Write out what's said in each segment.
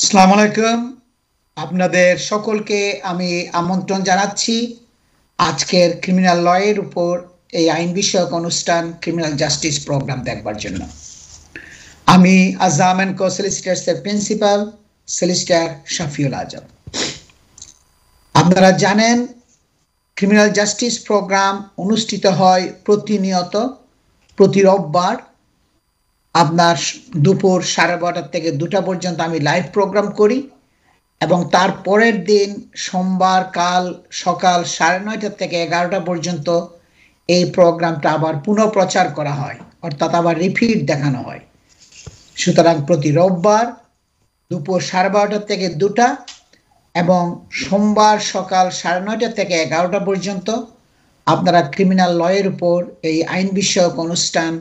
আসসালামু আলাইকুম। আপনাদের সকলকে আমি আমন্ত্রণ জানাচ্ছি আজকের ক্রিমিনাল লয়ের উপর এই আইন বিষয়ক অনুষ্ঠান ক্রিমিনাল জাস্টিস প্রোগ্রাম দেখবার জন্য। আমি আজম অ্যান্ড কো সলিসিটার্সের প্রিন্সিপাল সলিসিটার শফিউল আজম। আপনারা জানেন ক্রিমিনাল জাস্টিস প্রোগ্রাম অনুষ্ঠিত হয় প্রতিনিয়ত প্রতি রোববার আপনার দুপুর 12:30 থেকে 2টা পর্যন্ত আমি লাইভ প্রোগ্রাম করি এবং তার পরের দিন সোমবার কাল সকাল 9:30 থেকে 11টা পর্যন্ত এই প্রোগ্রামটা আবার পুনঃপ্রচার করা হয়, অর্থাৎ আবার রিপিট দেখানো হয়। সুতরাং প্রতি রোববার দুপুর 12:30 থেকে 2টা এবং সোমবার সকাল 9:30 থেকে 11টা পর্যন্ত আপনারা ক্রিমিনাল লয়ের উপর এই আইন বিষয়ক অনুষ্ঠান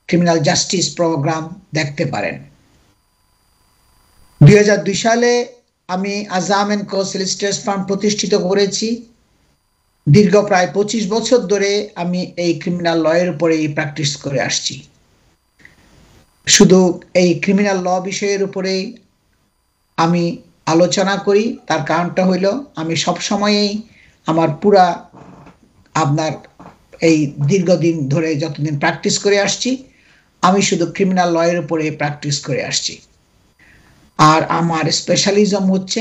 ক্রিমিনাল জাস্টিস প্রোগ্রাম দেখতে পারেন। 2002 সালে আমি Azam and co solicitors farm প্রতিষ্ঠিত করেছি। দীর্ঘ প্রায় 25 বছর ধরে আমি এই ক্রিমিনাল লয়ের উপরে প্র্যাকটিস করে আসছি। শুধু এই ক্রিমিনাল ল বিষয়ের উপরেই আমি আলোচনা করি, তার কারণটা হইল আমি সবসময়ই আমার পুরা আপনার এই দীর্ঘদিন ধরে যতদিন প্র্যাকটিস করে আসছি আমি শুধু ক্রিমিনাল লয়ের উপরে প্র্যাকটিস করে আসছি, আর আমার স্পেশালিজম হচ্ছে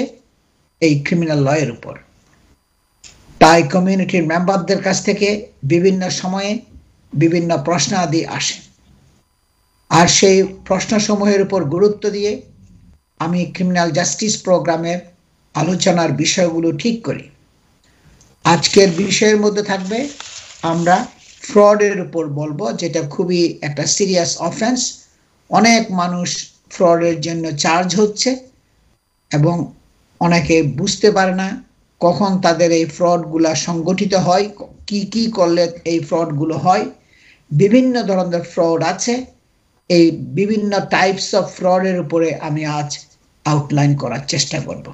এই ক্রিমিনাল লয়ের উপর। তাই কমিউনিটির মেম্বারদের কাছ থেকে বিভিন্ন সময়ে বিভিন্ন প্রশ্নাদি আসে, আর সেই প্রশ্নসমূহের উপর গুরুত্ব দিয়ে আমি ক্রিমিনাল জাস্টিস প্রোগ্রামের আলোচনার বিষয়গুলো ঠিক করি। আজকের বিষয়ের মধ্যে থাকবে আমরা ফ্রডের উপর বলবো, যেটা খুবই একটা সিরিয়াস অফেন্স। অনেক মানুষ ফ্রডের জন্য চার্জ হচ্ছে এবং অনেকে বুঝতে পারে না কখন তাদের এই ফ্রডগুলা সংগঠিত হয়, কি কি করলে এই ফ্রডগুলো হয়। বিভিন্ন ধরনের ফ্রড আছে, এই বিভিন্ন টাইপস অফ ফ্রডের উপরে আমি আজ আউটলাইন করার চেষ্টা করব।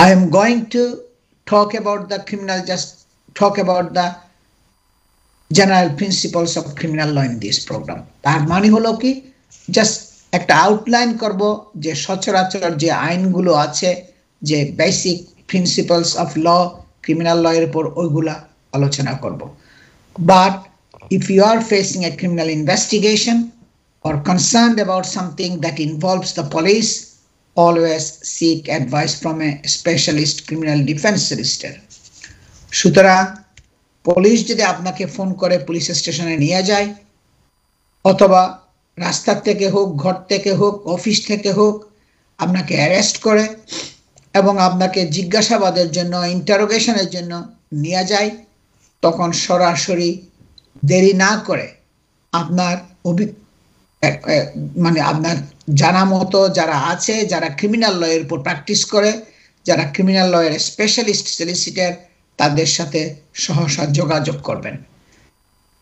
I am going to talk about the general principles of criminal law in this program. তার মানে হলো কি, জাস্ট একটা আউটলাইন করব যে সচরাচর যে আইনগুলো আছে, যে basic principles of law criminal law এর উপর ওইগুলা আলোচনা করব। But if you are facing a criminal investigation or concerned about something that involves the police, always seek advice from a specialist criminal defense solicitor. সুতরাং police যদি আপনাকে phone করে police স্টেশনে নিয়ে যায়, অথবা রাস্তা থেকে হোক, ঘর থেকে হোক, অফিস থেকে হোক আপনাকে অ্যারেস্ট করে এবং আপনাকে জিজ্ঞাসাবাদের জন্য, ইন্টারোগেশনের জন্য নিয়ে যায়, তখন সরাসরি দেরি না করে আপনার আপনার জানা মতো যারা আছে, যারা ক্রিমিনাল লয়ের উপর প্র্যাকটিস করে, যারা ক্রিমিনাল লয়ের স্পেশালিস্ট সলিসিটার, তাদের সাথে সহসা যোগাযোগ করবেন।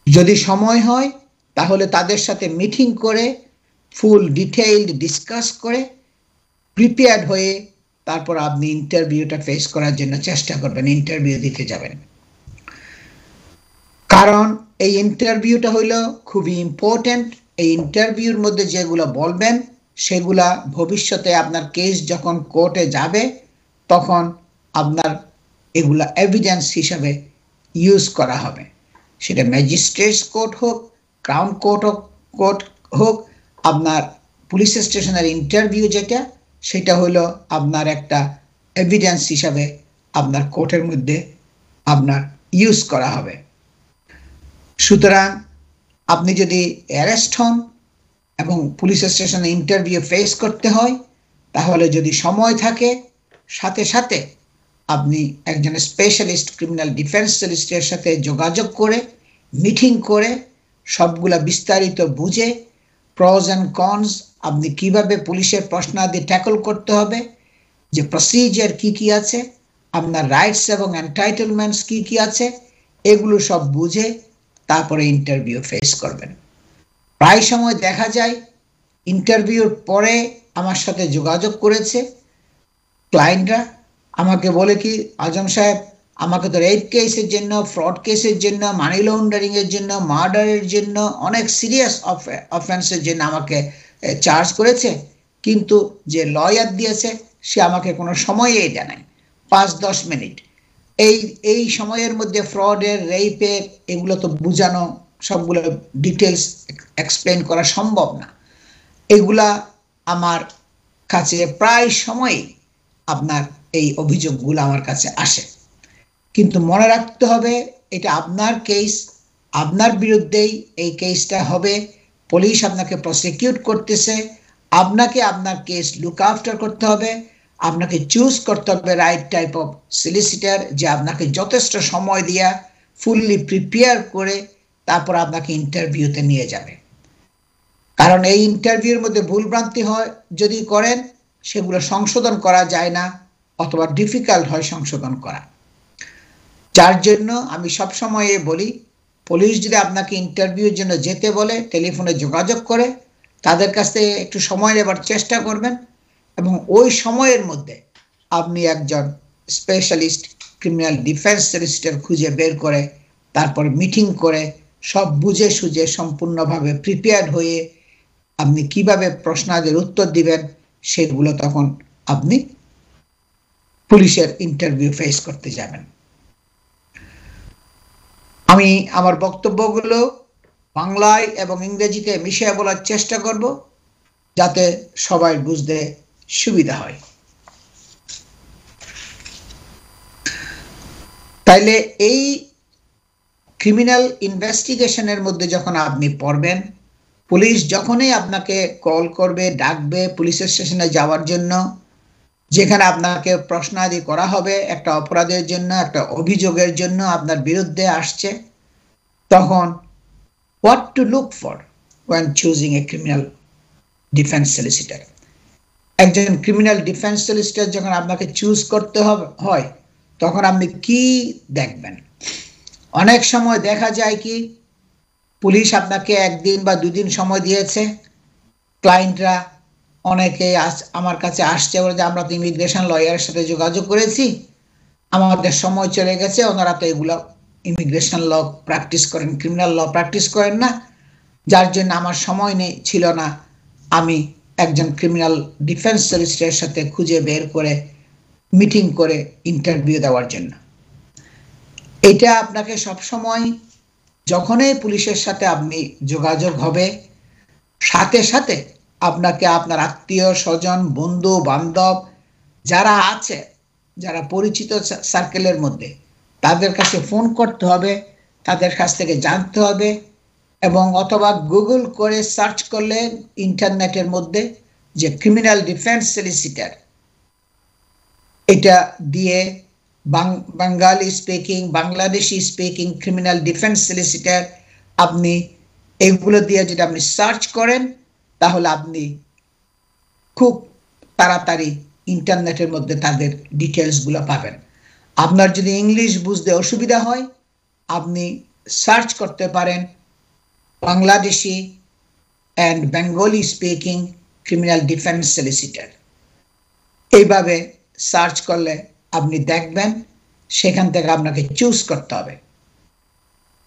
যদি সময় হয় তাহলে তাদের সাথে মিটিং করে ফুল ডিটেইলড ডিসকাস করে প্রিপেয়ার্ড হয়ে তারপর আপনি ইন্টারভিউটা ফেস করার জন্য চেষ্টা করবেন, ইন্টারভিউ দিতে যাবেন। কারণ এই ইন্টারভিউটা হইল খুবই ইম্পর্টেন্ট। এই ইন্টারভিউর মধ্যে যেগুলো বলবেন সেগুলা ভবিষ্যতে আপনার কেস যখন কোর্টে যাবে তখন আপনার এগুলা এভিডেন্স হিসাবে ইউজ করা হবে। সেটা ম্যাজিস্ট্রেটস কোর্ট হোক, ক্রাউন কোর্ট হোক, আপনার পুলিশ স্টেশনের ইন্টারভিউ যেটা, সেটা হলো আপনার একটা এভিডেন্স হিসাবে আপনার কোর্টের মধ্যে আপনার ইউজ করা হবে। সুতরাং আপনি যদি অ্যারেস্ট হন এবং পুলিশ স্টেশনে ইন্টারভিউ ফেস করতে হয়, তাহলে যদি সময় থাকে সাথে সাথে আপনি একজন স্পেশালিস্ট ক্রিমিনাল ডিফেন্স সলিসিটারের সাথে যোগাযোগ করে মিটিং করে সবগুলা বিস্তারিত বুঝে প্রস অ্যান্ড কনস, আপনি কিভাবে পুলিশের প্রশ্নাদি ট্যাকল করতে হবে, যে প্রসিজার কি কি আছে, আপনার রাইটস এবং এন্টাইটেলমেন্টস কি কি আছে, এগুলো সব বুঝে তারপরে ইন্টারভিউ ফেস করবেন। প্রায় সময় দেখা যায় ইন্টারভিউর পরে আমার সাথে যোগাযোগ করেছে ক্লায়েন্টরা, আমাকে বলে কি, আজম সাহেব আমাকে তো রেপ কেসের জন্য, ফ্রড কেসের জন্য, মানি লন্ডারিং এর জন্য, মার্ডারের জন্য, অনেক সিরিয়াস অফেন্সের জন্য আমাকে চার্জ করেছে, কিন্তু যে লয়ার দিয়েছে সে আমাকে কোনো সময়ই জানায় 5-10 মিনিট। এই সময়ের মধ্যে ফ্রডের, রেপের এগুলো তো বোঝানো, সবগুলো ডিটেলস এক্সপ্লেন করা সম্ভব না। এগুলা আমার কাছে প্রায় সময়ই আপনার এই অভিযোগগুলো আমার কাছে আসে। কিন্তু মনে রাখতে হবে এটা আপনার কেস, আপনার বিরুদ্ধেই এই কেসটা হবে। পুলিশ আপনাকে প্রসিকিউট করতেছে, আপনাকে আপনার কেস লুক আফটার করতে হবে। আপনাকে চুজ করতে হবে রাইট টাইপ অফ সলিসিটার, যে আপনাকে যথেষ্ট সময় দিয়া ফুললি প্রিপেয়ার করে তারপর আপনাকে ইন্টারভিউতে নিয়ে যাবে। কারণ এই ইন্টারভিউর মধ্যে ভুলভ্রান্তি হয় যদি করেন, সেগুলো সংশোধন করা যায় না অথবা ডিফিকাল্ট হয় সংশোধন করা। যার জন্য আমি সবসময় বলি, পুলিশ যদি আপনাকে ইন্টারভিউর জন্য যেতে বলে টেলিফোনে যোগাযোগ করে তাদের কাছ থেকে একটু সময় নেবার চেষ্টা করবেন, এবং ওই সময়ের মধ্যে আপনি একজন স্পেশালিস্ট ক্রিমিনাল ডিফেন্স সলিসিটর খুঁজে বের করে তারপর মিটিং করে সব বুঝে সুঝে সম্পূর্ণভাবে প্রিপেয়ার্ড হয়ে আপনি কিভাবে প্রশ্নাদের উত্তর দিবেন সেগুলো তখন আপনি পুলিশের ইন্টারভিউ ফেস করতে যাবেন। আমি আমার বক্তব্যগুলো বাংলায় এবং ইংরেজিতে মিশিয়ে বলার চেষ্টা করব যাতে সবাই বুঝতে সুবিধা হয়। তাইলে এই ক্রিমিনাল ইনভেস্টিগেশনের মধ্যে যখন আপনি পড়বেন, পুলিশ যখনই আপনাকে কল করবে, ডাকবে পুলিশের স্টেশনে যাওয়ার জন্য, যেখানে আপনাকে প্রশ্নাদি করা হবে একটা অপরাধের জন্য, একটা অভিযোগের জন্য আপনার বিরুদ্ধে আসছে, তখন what to look for when choosing a criminal defense solicitor। একজন ক্রিমিনাল ডিফেন্স সলিসিটর যখন আপনাকে চুজ করতে হয় তখন আপনি কি দেখবেন? অনেক সময় দেখা যায় কি পুলিশ আপনাকে 1 দিন বা 2 দিন সময় দিয়েছে, ক্লায়েন্টরা অনেকে আমার কাছে আসছে বলে যে আমরা তো ইমিগ্রেশন লয়ারের সাথে যোগাযোগ করেছি, আমাদের সময় চলে গেছে, ওনারা তো এগুলো ইমিগ্রেশন ল প্র্যাকটিস করেন, ক্রিমিনাল ল প্র্যাকটিস করেন না, যার জন্য আমার সময় ছিল না আমি একজন ক্রিমিনাল ডিফেন্স সলিসিটরের সাথে খুঁজে বের করে মিটিং করে ইন্টারভিউ দেওয়ার জন্য। এটা আপনাকে সবসময় যখনই পুলিশের সাথে আপনি যোগাযোগ হবে, সাথে সাথে আপনাকে আপনার আত্মীয় স্বজন, বন্ধু বান্ধব যারা আছে, যারা পরিচিত সার্কেলের মধ্যে, তাদের কাছে ফোন করতে হবে, তাদের কাছ থেকে জানতে হবে, এবং অথবা গুগল করে সার্চ করলে ইন্টারনেটের মধ্যে যে ক্রিমিনাল ডিফেন্স সলিসিটর, এটা দিয়ে Bangali speaking, Bangladeshi speaking criminal defence solicitor, আপনি এইগুলো দিয়ে যদি আপনি সার্চ করেন তাহলে আপনি খুব তাড়াতাড়ি ইন্টারনেটের মধ্যে তাদের ডিটেলসগুলো পাবেন। আপনার যদি ইংলিশ বুঝতে অসুবিধা হয় আপনি সার্চ করতে পারেন Bangladeshi and Bengali speaking criminal defence solicitor. এইভাবে সার্চ করলে আপনি দেখবেন, সেখান থেকে আপনাকে চুজ করতে হবে।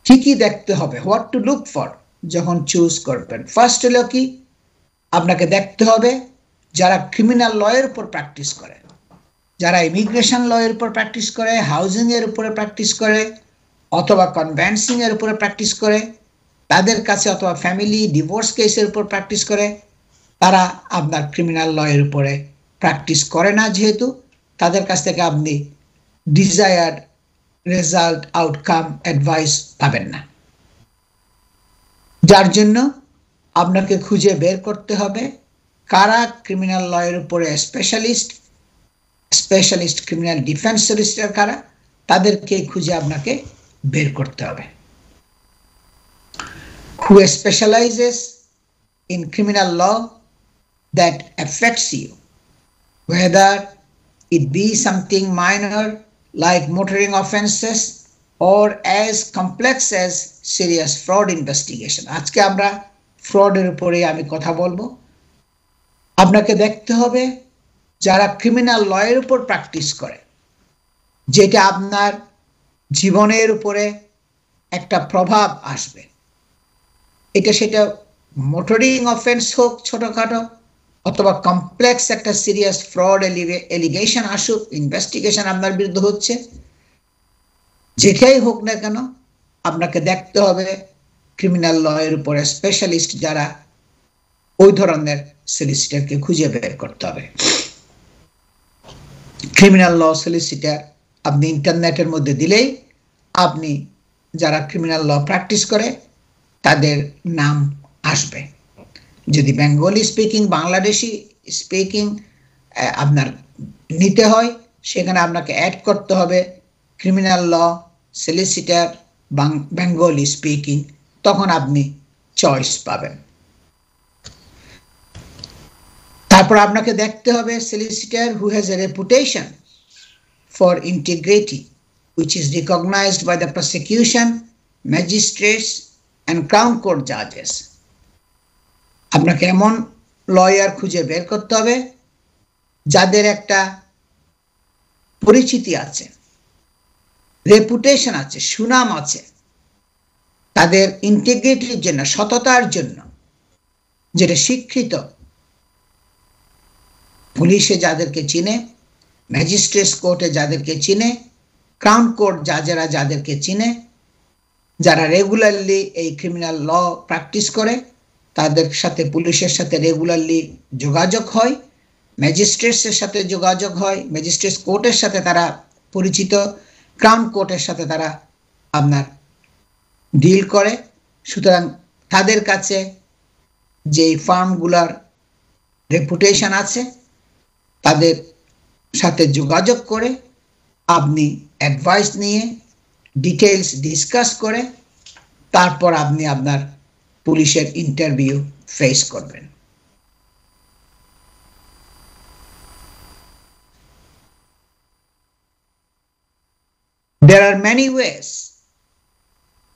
কি কি দেখতে হবে, হোয়াট টু লুক ফর যখন চুজ করবেন? ফার্স্ট হলো কি, আপনাকে দেখতে হবে যারা ক্রিমিনাল লয়ের উপর প্র্যাকটিস করে, যারা ইমিগ্রেশন লয়ের উপর প্র্যাকটিস করে, হাউজিং এর উপরে প্র্যাকটিস করে, অথবা কনভেন্সিং এর উপরে প্র্যাকটিস করে, তাদের কাছে, অথবা ফ্যামিলি ডিভোর্স কেসের উপর প্র্যাকটিস করে, তারা আপনার ক্রিমিনাল লয়ের উপরে প্র্যাকটিস করে না, যেহেতু তাদের কাছ থেকে আপনি ডিজায়ার্ড রেজাল্ট, আউটকাম, অ্যাডভাইস পাবেন না। যার জন্য আপনাকে খুঁজে বের করতে হবে কারা ক্রিমিনাল লয়ের উপরে স্পেশালিস্ট ক্রিমিনাল ডিফেন্স সলিসিটর কারা, তাদেরকে খুঁজে আপনাকে বের করতে হবে। Who specializes in criminal law that affects you, whether it be something minor like motoring offenses or as complex as serious fraud investigation। আজকে আমরা ফ্রডের উপরে আমি কথা বলবো। আপনাকে দেখতে হবে যারা ক্রিমিনাল লয়ের উপর প্র্যাকটিস করে, যেটা আপনার জীবনের উপরে একটা প্রভাব আসবে। এটা সেটা মোটরিং অফেন্স হোক ছোটখাটো, অথবা কমপ্লেক্স একটা সিরিয়াস ফ্রড এলিগেশন আসুক, ইনভেস্টিগেশন আপনার বিরুদ্ধে হচ্ছে, যেটাই হোক না কেন আপনাকে দেখতে হবে ক্রিমিনাল ল এর উপরে স্পেশালিস্ট যারা, ওই ধরনের সলিসিটারকে খুঁজে বের করতে হবে। ক্রিমিনাল ল সলিসিটার আপনি ইন্টারনেটের মধ্যে দিলেই আপনি যারা ক্রিমিনাল ল প্র্যাকটিস করে তাদের নাম আসবে। যদি বেঙ্গলি স্পিকিং, বাংলাদেশি স্পিকিং আপনার নিতে হয়, সেখানে আপনাকে অ্যাড করতে হবে criminal law solicitor Bengali speaking, তখন আপনি চয়েস পাবেন। তারপর আপনাকে দেখতে হবে solicitor who has a reputation for integrity which is recognized by the prosecution, magistrates and crown court judges. আপনাকে এমন লয়ার খুঁজে বের করতে হবে যাদের একটা পরিচিতি আছে, রেপুটেশন আছে, সুনাম আছে, তাদের ইন্টিগ্রিটির জন্য, সততার জন্য, যেটা স্বীকৃত। পুলিশে যাদেরকে চিনে, ম্যাজিস্ট্রেট কোর্টে যাদেরকে চিনে, ক্রাউন কোর্ট জাজেরা যাদেরকে চিনে, যারা রেগুলারলি এই ক্রিমিনাল ল প্র্যাকটিস করে, তাদের সাথে পুলিশের সাথে রেগুলারলি যোগাযোগ হয়, ম্যাজিস্ট্রেটসের সাথে যোগাযোগ হয়, ম্যাজিস্ট্রেট কোর্টের সাথে তারা পরিচিত, ক্রাউন কোর্টের সাথে তারা আপনার ডিল করে। সুতরাং তাদের কাছে যেই ফার্মগুলার রেপুটেশন আছে তাদের সাথে যোগাযোগ করে আপনি অ্যাডভাইস নিয়ে ডিটেইলস ডিসকাস করে তারপর আপনি আপনার পুলিশের ইন্টারভিউ ফেস করবেন। There are many ways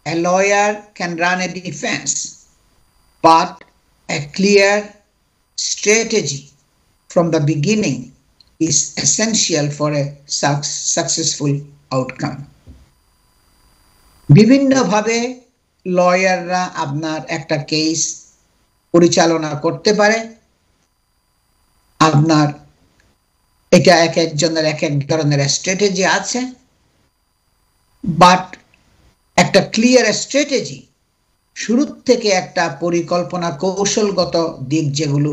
a lawyer can run a defense, but a clear strategy from the beginning is essential for a successful outcome. বিভিন্নভাবে লয়াররা আপনার একটা কেস পরিচালনা করতে পারে। আপনার এটা এক একজনের এক এক ধরনের স্ট্র্যাটেজি আছে, বাট একটা ক্লিয়ার স্ট্র্যাটেজি, শুরু থেকে একটা পরিকল্পনা, কৌশলগত দিক যেগুলো,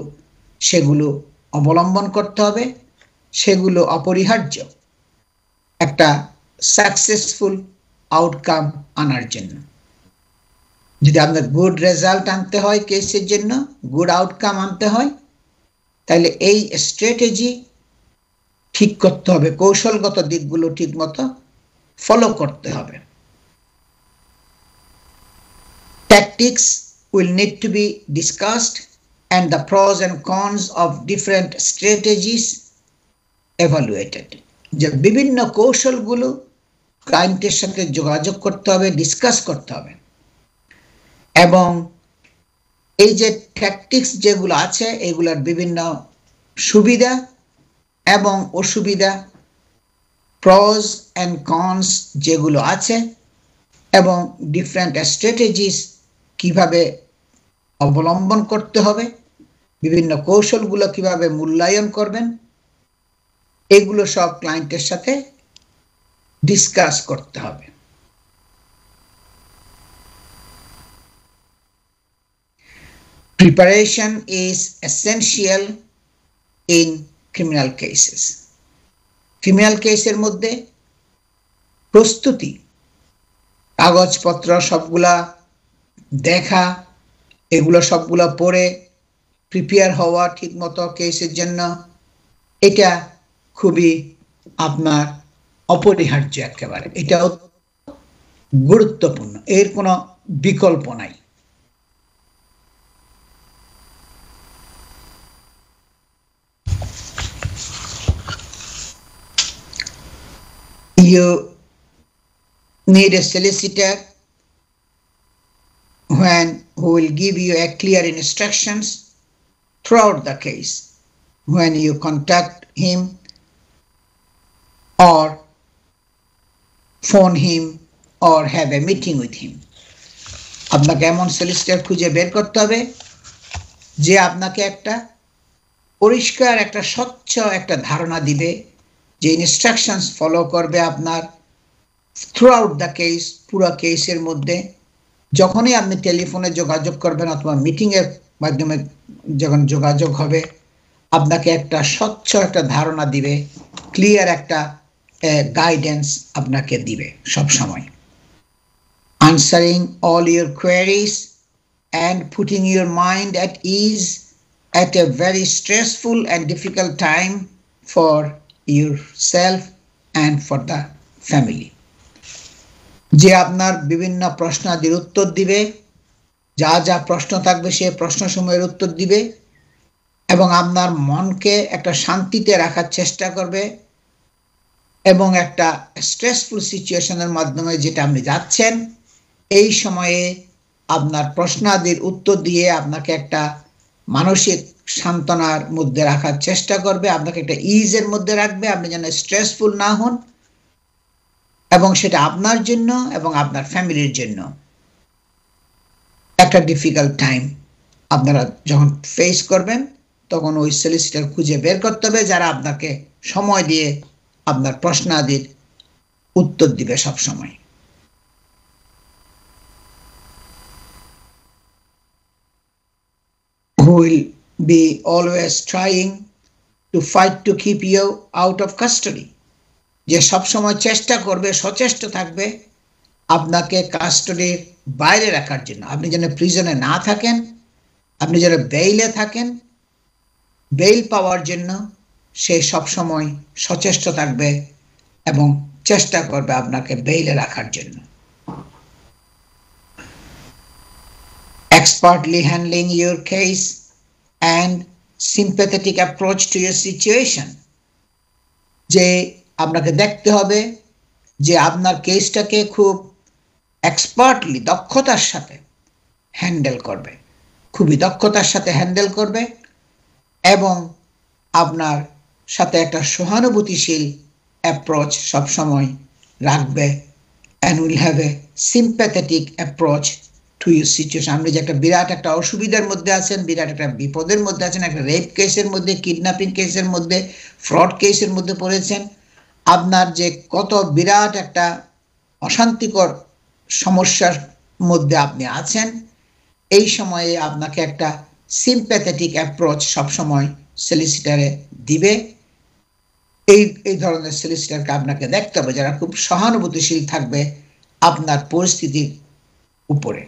সেগুলো অবলম্বন করতে হবে, সেগুলো অপরিহার্য একটা সাকসেসফুল আউটকাম আনার জন্য। যদি আপনার গুড রেজাল্ট আনতে হয়, কেসের জন্য গুড আউটকাম আনতে হয়, তাহলে এই স্ট্র্যাটেজি ঠিক করতে হবে, কৌশলগত দিকগুলো ঠিক মতো ফলো করতে হবে। Tactics will need to be discussed and the pros and cons of different strategies evaluated. যে বিভিন্ন কৌশলগুলো ক্লায়েন্টের সাথে যোগাযোগ করতে হবে, ডিসকাস করতে হবে, এবং এই যে ট্যাকটিক্স যেগুলো আছে এগুলোর বিভিন্ন সুবিধা এবং অসুবিধা, প্রস অ্যান্ড কনস যেগুলো আছে, এবং ডিফারেন্ট স্ট্র্যাটেজিস কিভাবে অবলম্বন করতে হবে, বিভিন্ন কৌশলগুলো কিভাবে মূল্যায়ন করবেন, এগুলো সব ক্লায়েন্টের সাথে ডিসকাস করতে হবে। Preparation is essential in criminal cases. Criminal কেসের মধ্যে প্রস্তুতি, কাগজপত্র সবগুলা দেখা, এগুলো সবগুলো পড়ে প্রিপেয়ার হওয়া ঠিক মতো কেসের জন্য, এটা খুবই আপনার অপরিহার্য, একেবারে এটাও গুরুত্বপূর্ণ, এর কোনো বিকল্প নাই। You need a solicitor who will give you a clear instructions throughout the case when you contact him or phone him or have a meeting with him. আপনাকে এমন সলিসিটর খুঁজে বের করতে হবে যে আপনাকে একটা পরিষ্কার একটা স্বচ্ছ একটা ধারণা দিবে, যে ইনস্ট্রাকশনস ফলো করবে আপনার থ্রু আউট দ্য কেস, পুরো কেসের মধ্যে। যখনই আপনি টেলিফোনে যোগাযোগ করবেন অথবা মিটিংয়ের মাধ্যমে যখন যোগাযোগ হবে, আপনাকে একটা স্বচ্ছ একটা ধারণা দিবে, ক্লিয়ার একটা গাইডেন্স আপনাকে দিবে সব সময়। Answering all your queries and putting your mind at ease at a very stressful and difficult time for yourself and for the family. যে আপনার বিভিন্ন প্রশ্নাদির উত্তর দিবে, যা যা প্রশ্ন থাকবে সে প্রশ্নসমূহের উত্তর দিবে এবং আপনার মনকে একটা শান্তিতে রাখার চেষ্টা করবে, এবং একটা স্ট্রেসফুল সিচুয়েশনের মাধ্যমে যেটা আপনি যাচ্ছেন এই সময়ে আপনার প্রশ্নাদির উত্তর দিয়ে আপনাকে একটা মানসিক সান্ত্বনার মধ্যে রাখার চেষ্টা করবে, আপনাকে একটা ইজের মধ্যে রাখবে, আপনি যেন স্ট্রেসফুল না হন, এবং সেটা আপনার জন্য এবং আপনার ফ্যামিলির জন্য একটা ডিফিকাল্ট টাইম আপনারা যখন ফেস করবেন, তখন ওই সলিসিটর খুঁজে বের করতে হবে যারা আপনাকে সময় দিয়ে আপনার প্রশ্নাদির উত্তর দিবে সব সময়। Who will be always trying to fight to keep you out of custody, যে সব সময় চেষ্টা করবে, সচেষ্ট থাকবে আপনাকে কাস্টডির বাইরে রাখার জন্য, আপনি যেন প্রিজনে না থাকেন, আপনি যেন বেইলে থাকেন, বেইল পাওয়ার জন্য সে সব সময় সচেষ্ট থাকবে এবং চেষ্টা করবে আপনাকে বেইলে রাখার জন্য। Expertly handling your case and sympathetic approach to your situation, যে আপনাকে দেখতে হবে যে আপনার কেসটাকে খুব এক্সপার্টলি, দক্ষতার সাথে হ্যান্ডেল করবে, খুবই দক্ষতার সাথে হ্যান্ডেল করবে এবং আপনার সাথে একটা সহানুভূতিশীল অ্যাপ্রোচ সবসময় রাখবে, and will have a sympathetic approach to your situation. আপনি যে একটা বিরাট একটা অসুবিধার মধ্যে আছেন, বিরাট একটা বিপদের মধ্যে আছেন, একটা রেপ কেসের মধ্যে, কিডন্যাপিং কেসের মধ্যে, ফ্রড কেসের মধ্যে পড়েছেন, আপনার যে কত বিরাট একটা অশান্তিকর সমস্যার মধ্যে আপনি আছেন, এই সময়ে আপনাকে একটা সিম্প্যাথেটিক অ্যাপ্রোচ সবসময় সলিসিটারে দিবে। এই ধরনের সলিসিটারকে আপনাকে দেখতে হবে যারা খুব সহানুভূতিশীল থাকবে আপনার পরিস্থিতির উপরে।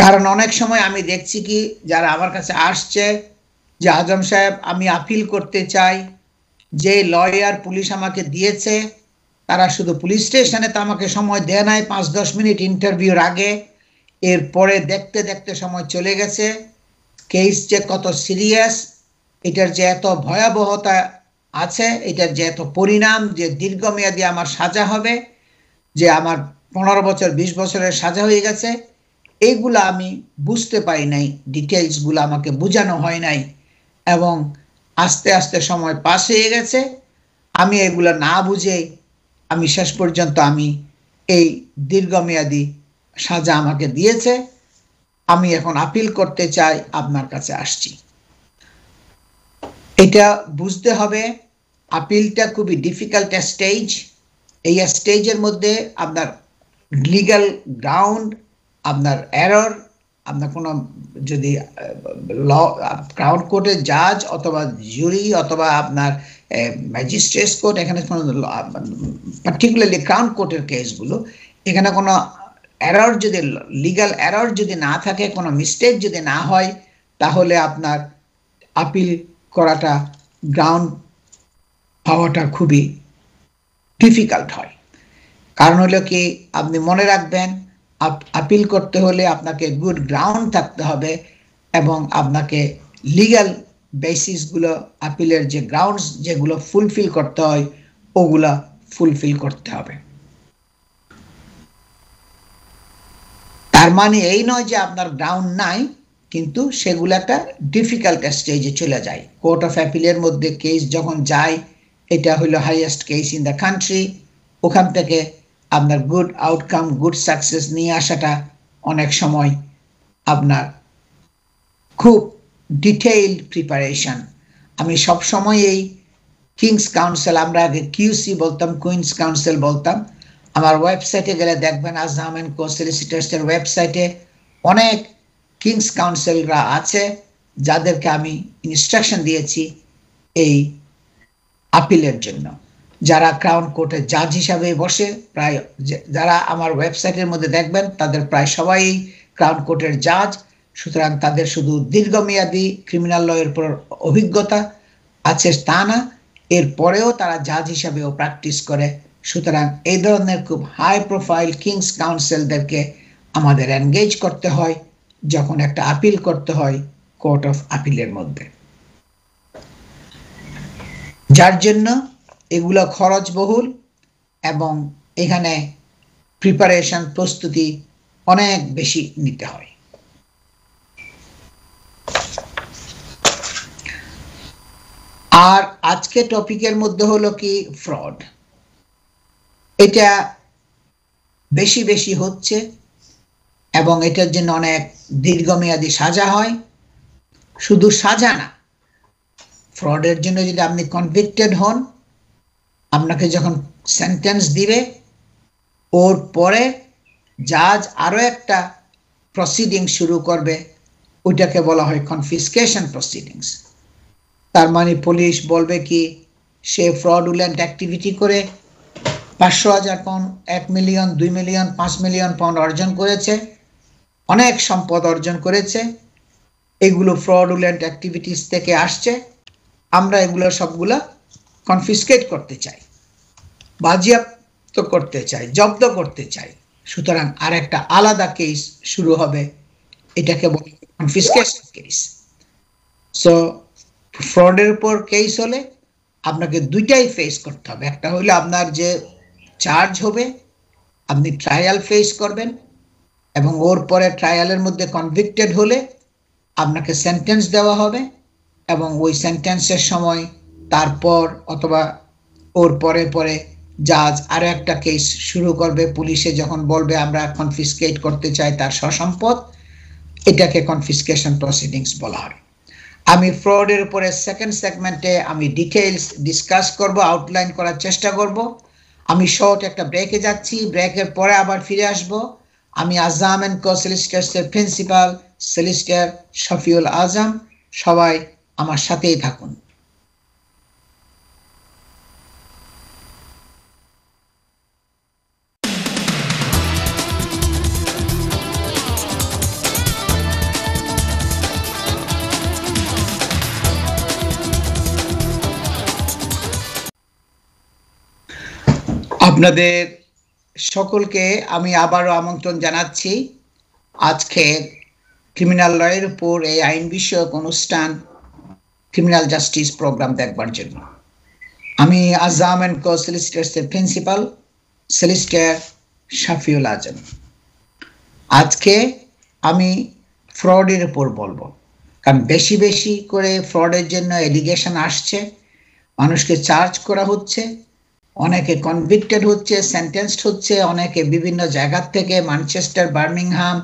কারণ অনেক সময় আমি দেখছি কি, যারা আমার কাছে আসছে যে আজম সাহেব আমি আপিল করতে চাই, যে লয়ার পুলিশ আমাকে দিয়েছে তারা শুধু পুলিশ স্টেশনে তো আমাকে সময় দেয় নাই 5-10 মিনিট ইন্টারভিউর আগে, এরপরে দেখতে দেখতে সময় চলে গেছে, কেস যে কত সিরিয়াস, এটার যে এত ভয়াবহতা আছে, এটার যে এত পরিণাম, যে দীর্ঘমেয়াদী আমার সাজা হবে, যে আমার 15 বছর 20 বছরের সাজা হয়ে গেছে, এইগুলো আমি বুঝতে পারি নাই, ডিটেলসগুলো আমাকে বোঝানো হয় নাই, এবং আস্তে আস্তে সময় পাস হয়ে গেছে, আমি এগুলো না বুঝে আমি শেষ পর্যন্ত আমি এই দীর্ঘমেয়াদী সাজা আমাকে দিয়েছে, আমি এখন আপিল করতে চাই, আপনার কাছে আসছি। এটা বুঝতে হবে আপিলটা খুবই ডিফিকাল্ট স্টেজ, এই স্টেজের মধ্যে আপনার লিগ্যাল গ্রাউন্ড, আপনার এরর, আপনার কোনো যদি ল ক্রাউন কোর্টের জাজ অথবা জুরি অথবা আপনার ম্যাজিস্ট্রেট কোর্ট, এখানে কোনো পার্টিকুলারলি ক্রাউন কোর্টের কেসগুলো, এখানে কোনো এরর যদি, লিগ্যাল এরর যদি না থাকে, কোনো মিস্টেক যদি না হয়, তাহলে আপনার আপিল করাটা, গ্রাউন্ড হওয়াটা খুবই ডিফিকাল্ট হয়। কারণ হলো কি, আপনি মনে রাখবেন আপিল করতে হলে আপনাকে গুড গ্রাউন্ড থাকতে হবে এবং আপনাকে লিগ্যাল বেসিসগুলো, আপিলের যে গ্রাউন্ডস যেগুলো ফুলফিল করতে হয় ওগুলা ফুলফিল করতে হবে। তার মানে এই নয় যে আপনার গ্রাউন্ড নাই, কিন্তু সেগুলো একটা ডিফিকাল্ট স্টেজে চলে যায়। কোর্ট অফ অ্যাপিলের মধ্যে কেস যখন যায়, এটা হলো highest case in the country, ওখান থেকে আপনার গুড আউটকাম, গুড সাকসেস নিয়ে আসাটা অনেক সময় আপনার খুব ডিটেইলড প্রিপারেশন। আমি সব সময় এই কিংস কাউন্সিল, আমরা আগে কিউসি বলতাম, কুইন্স কাউন্সিল বলতাম, আমার ওয়েবসাইটে গেলে দেখবেন আজহাম এন্ড কো সলিসিটার্সের ওয়েবসাইটে অনেক কিংস কাউন্সিলরা আছে যাদেরকে আমি ইনস্ট্রাকশন দিয়েছি এই আপিলের জন্য। যারা ক্রাউন কোর্টে জাজ হিসাবে বসে, প্রায় যারা আমার ওয়েবসাইটের মধ্যে দেখবেন তাদের প্রায় সবাই ক্রাউন কোর্টের জাজ। সুতরাং তাদের শুধু দীর্ঘমেয়াদী ক্রিমিনাল লয়ের উপর অভিজ্ঞতা আছে তা না, এরপরেও তারা জাজ হিসাবেও প্র্যাকটিস করে। সুতরাং এই ধরনের খুব হাই প্রোফাইল কিংস কাউন্সিলদেরকে আমাদের এনগেজ করতে হয় যখন একটা আপিল করতে হয় কোর্ট অফ আপিলের মধ্যে, যার জন্য এগুলো খরচবহুল এবং এখানে প্রিপারেশন প্রস্তুতি অনেক বেশি নিতে হয়। আর আজকে টপিকের মধ্যে হলো কি ফ্রড। এটা বেশি বেশি হচ্ছে এবং এটার জন্য অনেক দীর্ঘমেয়াদী সাজা হয়। শুধু সাজা না, ফ্রডের জন্য যদি আপনি কনভিক্টেড হন, আপনাকে যখন সেন্টেন্স দিবে ওর পরে জাজ আরো একটা প্রসিডিংস শুরু করবে, ওইটাকে বলা হয় কনফিসকেশন প্রসিডিংস। তার মানে পুলিশ বলবে কি সে ফ্রডুলেন্ট অ্যাক্টিভিটি করে 500,000 pound, 1 million, 2 million, 5 million pound অর্জন করেছে, অনেক সম্পদ অর্জন করেছে, এগুলো ফ্রডুলেন্ট অ্যাক্টিভিটিস থেকে আসছে, আমরা এগুলো সবগুলো কনফিসকেট করতে চাই, বাজেয়াপ্ত করতে চাই, জব্দ করতে চাই। সুতরাং আর একটা আলাদা কেস শুরু হবে, এটাকে বলে কনফিসকেশন কেস। সো ফ্রডের উপর কেস হলে আপনাকে দুইটাই ফেস করতে হবে। একটা হলো আপনার যে চার্জ হবে, আপনি ট্রায়াল ফেস করবেন এবং ওর পরে ট্রায়ালের মধ্যে কনভিক্টেড হলে আপনাকে সেন্টেন্স দেওয়া হবে এবং ওই সেন্টেন্সের সময় তারপর অথবা ওর পরে পরে জাজ আরো একটা কেস শুরু করবে। পুলিশে যখন বলবে আমরা কনফিসকেট করতে চাই তার সসম্পদ, এটাকে কনফিসকেশন প্রসিডিংস বলা হয়। আমি ফ্রডের উপরে সেকেন্ড সেগমেন্টে আমি ডিটেইলস ডিসকাস করব, আউটলাইন করার চেষ্টা করব। আমি শর্ট একটা ব্রেকে যাচ্ছি, ব্রেকের পরে আবার ফিরে আসব। আমি আজহাম এন্ড কো সলিসিটার্সের প্রিন্সিপাল সলিসিটার শফিউল আজম, সবাই আমার সাথেই থাকুন। আপনাদের সকলকে আমি আবারও আমন্ত্রণ জানাচ্ছি আজকের ক্রিমিনাল লয়ের উপর এই আইন বিষয়ক অনুষ্ঠান ক্রিমিনাল জাস্টিস প্রোগ্রাম দেখবার জন্য। আমি আজহাম এন্ড কো সলিসিটার্সের প্রিন্সিপাল সলিসিটার শফিউল আজম। আজকে আমি ফ্রডের উপর বলবো, কারণ বেশি বেশি করে ফ্রডের জন্য এলিগেশন আসছে, মানুষকে চার্জ করা হচ্ছে, অনেকে কনভিক্টেড হচ্ছে, সেন্টেন্সড হচ্ছে, অনেকে বিভিন্ন জায়গা থেকে ম্যানচেস্টার, বার্মিংহাম,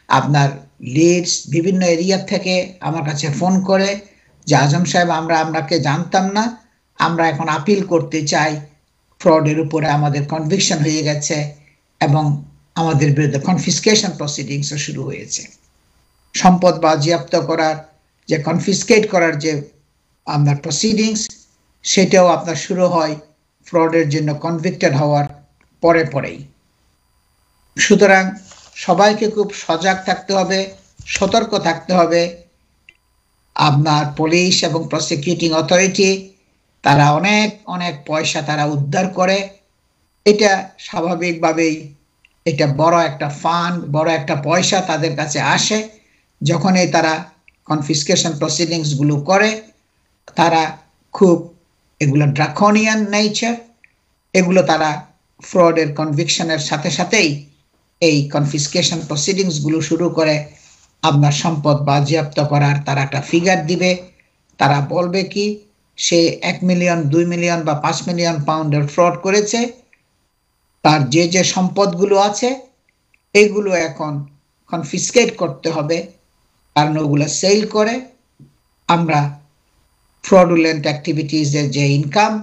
আপনার লিডস, বিভিন্ন এরিয়া থেকে আমার কাছে ফোন করে যে আজম সাহেব আপনাকে জানতাম না, আমরা এখন আপিল করতে চাই, ফ্রডের উপরে আমাদের কনভিকশন হয়ে গেছে এবং আমাদের বিরুদ্ধে কনফিসকেশন প্রসিডিংসও শুরু হয়েছে। সম্পদ বাজেয়াপ্ত করার যে কনফিসকেট করার যে আপনার প্রসিডিংস, সেটাও আপনার শুরু হয় ফ্রডের জন্য কনভিক্টেড হওয়ার পরে পরেই। সুতরাং সবাইকে খুব সজাগ থাকতে হবে, সতর্ক থাকতে হবে। আপনার পুলিশ এবং প্রসিকিউটিং অথরিটি তারা অনেক অনেক পয়সা তারা উদ্ধার করে, এটা স্বাভাবিকভাবেই এটা বড় একটা ফান্ড, বড় একটা পয়সা তাদের কাছে আসে যখনই তারা কনফিসকেশন প্রসিডিংসগুলো করে। তারা খুব এগুলো ড্রাকোনিয়ান নেচার, এগুলো তারা ফ্রডের কনভিকশনের সাথে সাথেই এই কনফিসকেশন প্রসিডিংসগুলো শুরু করে আপনার সম্পদ বাজেয়াপ্ত করার। তারা একটা ফিগার দিবে, তারা বলবে কি সে 1 মিলিয়ন, 2 মিলিয়ন বা 5 মিলিয়ন পাউন্ডের ফ্রড করেছে, তার যে যে সম্পদগুলো আছে এগুলো এখন কনফিসকেট করতে হবে কারণ ওগুলো সেল করে আমরা ফ্রডুলেন্ট অ্যাক্টিভিটিসের যে ইনকাম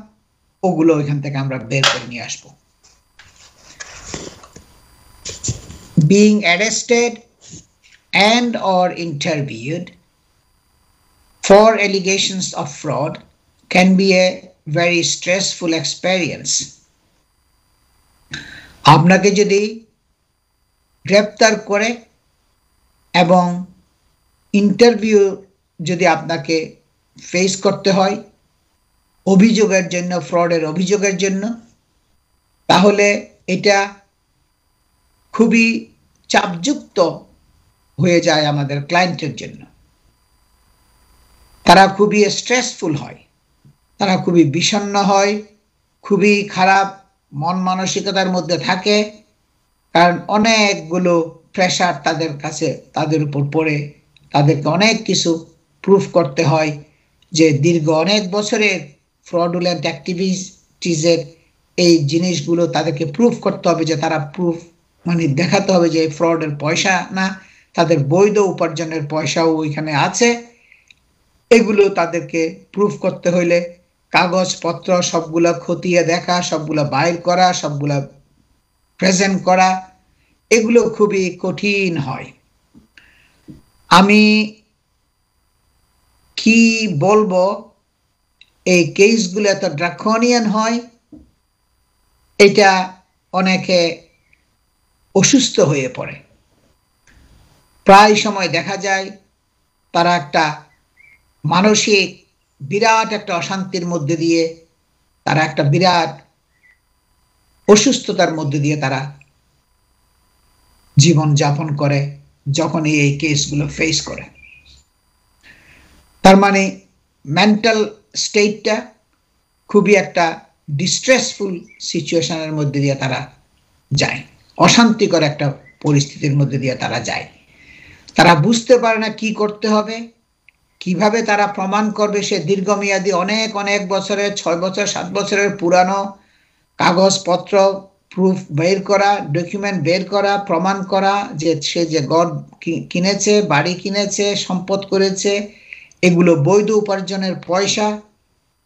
ওগুলো ওইখান থেকে আমরা বের করে নিয়ে আসবো। Being arrested and or interviewed for allegations of fraud can be a very stressful experience. আপনাকে যদি গ্রেপ্তার করে এবং ইন্টারভিউ যদি আপনাকে ফেস করতে হয় অভিযোগের জন্য, ফ্রডের অভিযোগের জন্য, তাহলে এটা খুবই চাপযুক্ত হয়ে যায় আমাদের ক্লায়েন্টের জন্য। তারা খুবই স্ট্রেসফুল হয়, তারা খুবই বিষণ্ণ হয়, খুবই খারাপ মন মানসিকতার মধ্যে থাকে, কারণ অনেকগুলো প্রেশার তাদের কাছে তাদের উপর পড়ে, তাদেরকে অনেক কিছু প্রুফ করতে হয় যে দীর্ঘ অনেক বছরের ফ্রডুলেন্ট অ্যাক্টিভিটিসের এই জিনিসগুলো তাদেরকে প্রুফ করতে হবে, যে তারা প্রুফ মানে দেখাতে হবে যে ফ্রডের পয়সা না, তাদের বৈধ উপার্জনের পয়সাও ওইখানে আছে। এগুলো তাদেরকে প্রুফ করতে হইলে কাগজপত্র সবগুলো খতিয়ে দেখা, সবগুলো বাইর করা, সবগুলো প্রেজেন্ট করা, এগুলো খুবই কঠিন হয়। আমি কি বলবো, এই কেসগুলো এত ড্রাকোনিয়ান হয়, এটা অনেকে অসুস্থ হয়ে পড়ে। প্রায় সময় দেখা যায় তারা একটা মানসিক বিরাট একটা অশান্তির মধ্যে দিয়ে, তারা একটা বিরাট অসুস্থতার মধ্যে দিয়ে তারা জীবন যাপন করে যখন এই কেসগুলো ফেস করে। তার মানে মেন্টাল স্টেটটা খুবই একটা ডিস্ট্রেসফুল সিচুয়েশনের মধ্যে দিয়ে তারা যায়, অশান্তিকর একটা পরিস্থিতির মধ্যে দিয়ে তারা যায়। তারা বুঝতে পারে না কি করতে হবে, কিভাবে তারা প্রমাণ করবে সে দীর্ঘমেয়াদী অনেক অনেক বছরের, 6 বছর 7 বছরের পুরানো কাগজপত্র প্রুফ বের করা, ডকুমেন্ট বের করা, প্রমাণ করা যে সে যে গড় কিনেছে, বাড়ি কিনেছে, সম্পদ করেছে, এগুলো বৈধ উপার্জনের পয়সা।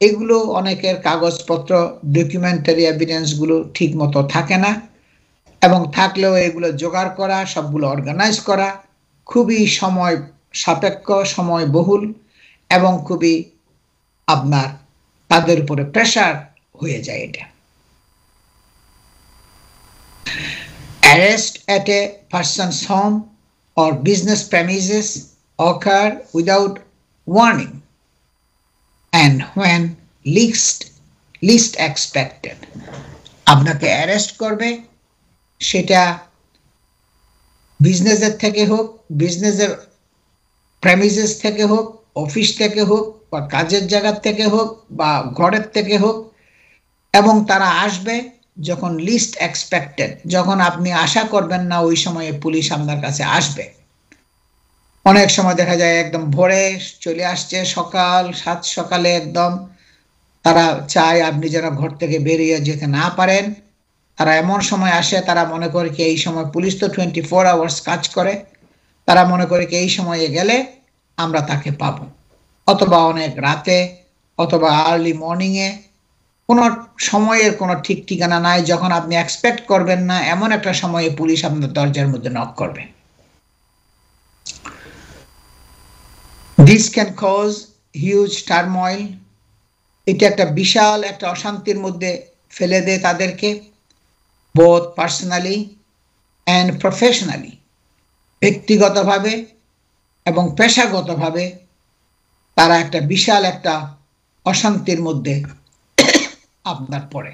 এগুলো অনেকের কাগজপত্র ডকুমেন্টারি এভিডেন্সগুলো ঠিক মতো থাকে না, এবং থাকলেও এগুলো জোগাড় করা, সবগুলো অর্গানাইজ করা খুবই সময় সাপেক্ষ, সময় বহুল, এবং খুবই আপনার তাদের উপরে প্রেশার হয়ে যায় এটা। Arrest at a person's home or business premises occur without warning and when least expected. আপনাকে অ্যারেস্ট করবে, সেটা বিজনেসের থেকে হোক, বিজনেসের প্রেমিসেস থেকে হোক, অফিস থেকে হোক, বা কাজের জায়গা থেকে হোক, বা ঘরের থেকে হোক, এবং তারা আসবে যখন লিস্ট এক্সপেক্টেড, যখন আপনি আশা করবেন না ওই সময়ে পুলিশ আপনার কাছে আসবে। অনেক সময় দেখা যায় একদম ভোরে চলে আসছে, সকাল 7 সকালে একদম তারা চায় আপনি যেন ঘর থেকে বেরিয়ে যেতে না পারেন। তারা এমন সময় আসে, তারা মনে করে কি এই সময়, পুলিশ তো 24 আওয়ার্স কাজ করে, তারা মনে করে কি এই সময়ে গেলে আমরা তাকে পাবো, অথবা অনেক রাতে, অথবা আর্লি মর্নিংয়ে, কোনো সময়ের কোনো ঠিক ঠিকানা নাই। যখন আপনি এক্সপেক্ট করবেন না এমন একটা সময়ে পুলিশ আপনার দরজার মধ্যে নক করবে। This can cause huge turmoil. এটা একটা বিশাল একটা অশান্তির মধ্যে ফেলে দেয় তাদেরকে, both personally and professionally, ব্যক্তিগতভাবে এবং পেশাগতভাবে তারা একটা বিশাল একটা অশান্তির মধ্যে আপনার পড়ে।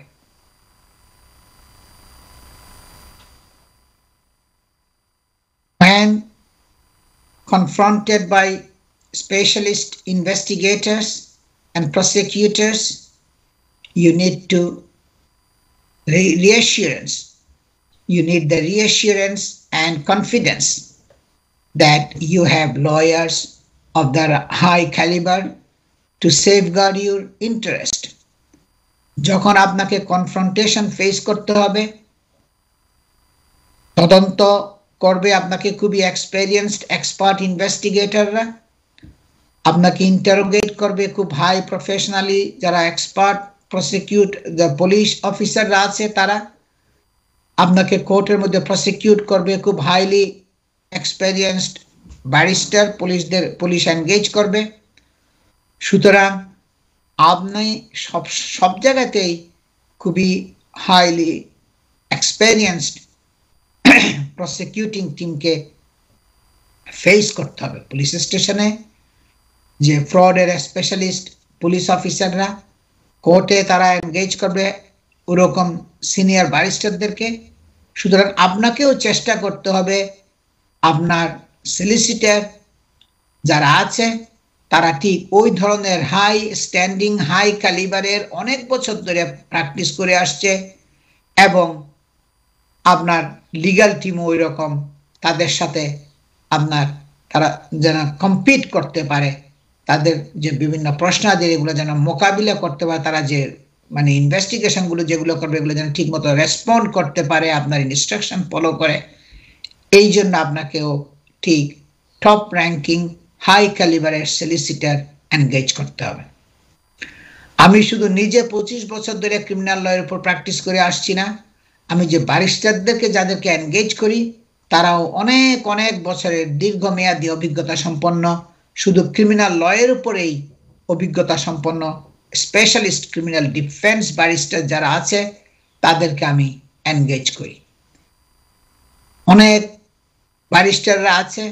When confronted by specialist investigators and prosecutors, you need the reassurance and confidence that you have lawyers of the high caliber to safeguard your interest. যখন আপনাকে কনফ্রন্টেশন ফেস করতে হবে, তদন্ত করবে আপনাকে খুবই এক্সপেরিয়েন্সড এক্সপার্ট ইনভেস্টিগেটররা, আপনাকে ইন্টারোগেট করবে খুব হাই প্রফেশনালি যারা এক্সপার্ট প্রসিকিউট পুলিশ অফিসাররা আছে তারা, আপনাকে কোর্টের মধ্যে প্রসিকিউট করবে খুব highly experienced barrister, police engage করবে। সুতরাং আপনি সব জায়গাতেই খুবই হাইলি এক্সপেরিয়েন্সড প্রসিকিউটিং টিমকে ফেস করতে হবে। পুলিশ স্টেশনে যে ফ্রডের স্পেশালিস্ট পুলিশ অফিসাররা, কোর্টে তারা এনগেজ করবে ওরকম সিনিয়র ব্যারিস্টারদেরকে। সুতরাং আপনাকেও চেষ্টা করতে হবে আপনার সলিসিটর যারা আছে তারা ঠিক ওই ধরনের হাই স্ট্যান্ডিং হাই ক্যালিবারের অনেক বছর ধরে প্র্যাকটিস করে আসছে এবং আপনার লিগ্যাল টিমও ওই রকম, তাদের সাথে আপনার তারা যেন কম্পিট করতে পারে, তাদের যে বিভিন্ন প্রশ্নাদি এগুলো যেন মোকাবিলা করতে পারে, তারা যে মানে ইনভেস্টিগেশনগুলো যেগুলো করবে এগুলো যেন ঠিক মতো রেসপন্ড করতে পারে আপনার ইনস্ট্রাকশন ফলো করে। এই জন্য আপনাকেও ঠিক টপ র্যাঙ্কিং হাই ক্যালিবারের সলিসিটর এনগেজ করতে হবে। আমি শুধু নিজে 25 বছর ধরে ক্রিমিনাল লয়ের উপর প্র্যাকটিস করে আসছি না, আমি যে ব্যারিস্টারদেরকে যাদেরকে এনগেজ করি তারাও অনেক অনেক বছরের দীর্ঘমেয়াদী অভিজ্ঞতা সম্পন্ন, শুধু ক্রিমিনাল লয়ের উপরেই অভিজ্ঞতা সম্পন্ন স্পেশালিস্ট ক্রিমিনাল ডিফেন্স ব্যারিস্টার যারা আছে তাদেরকে আমি এনগেজ করি। অনেক ব্যারিস্টাররা আছে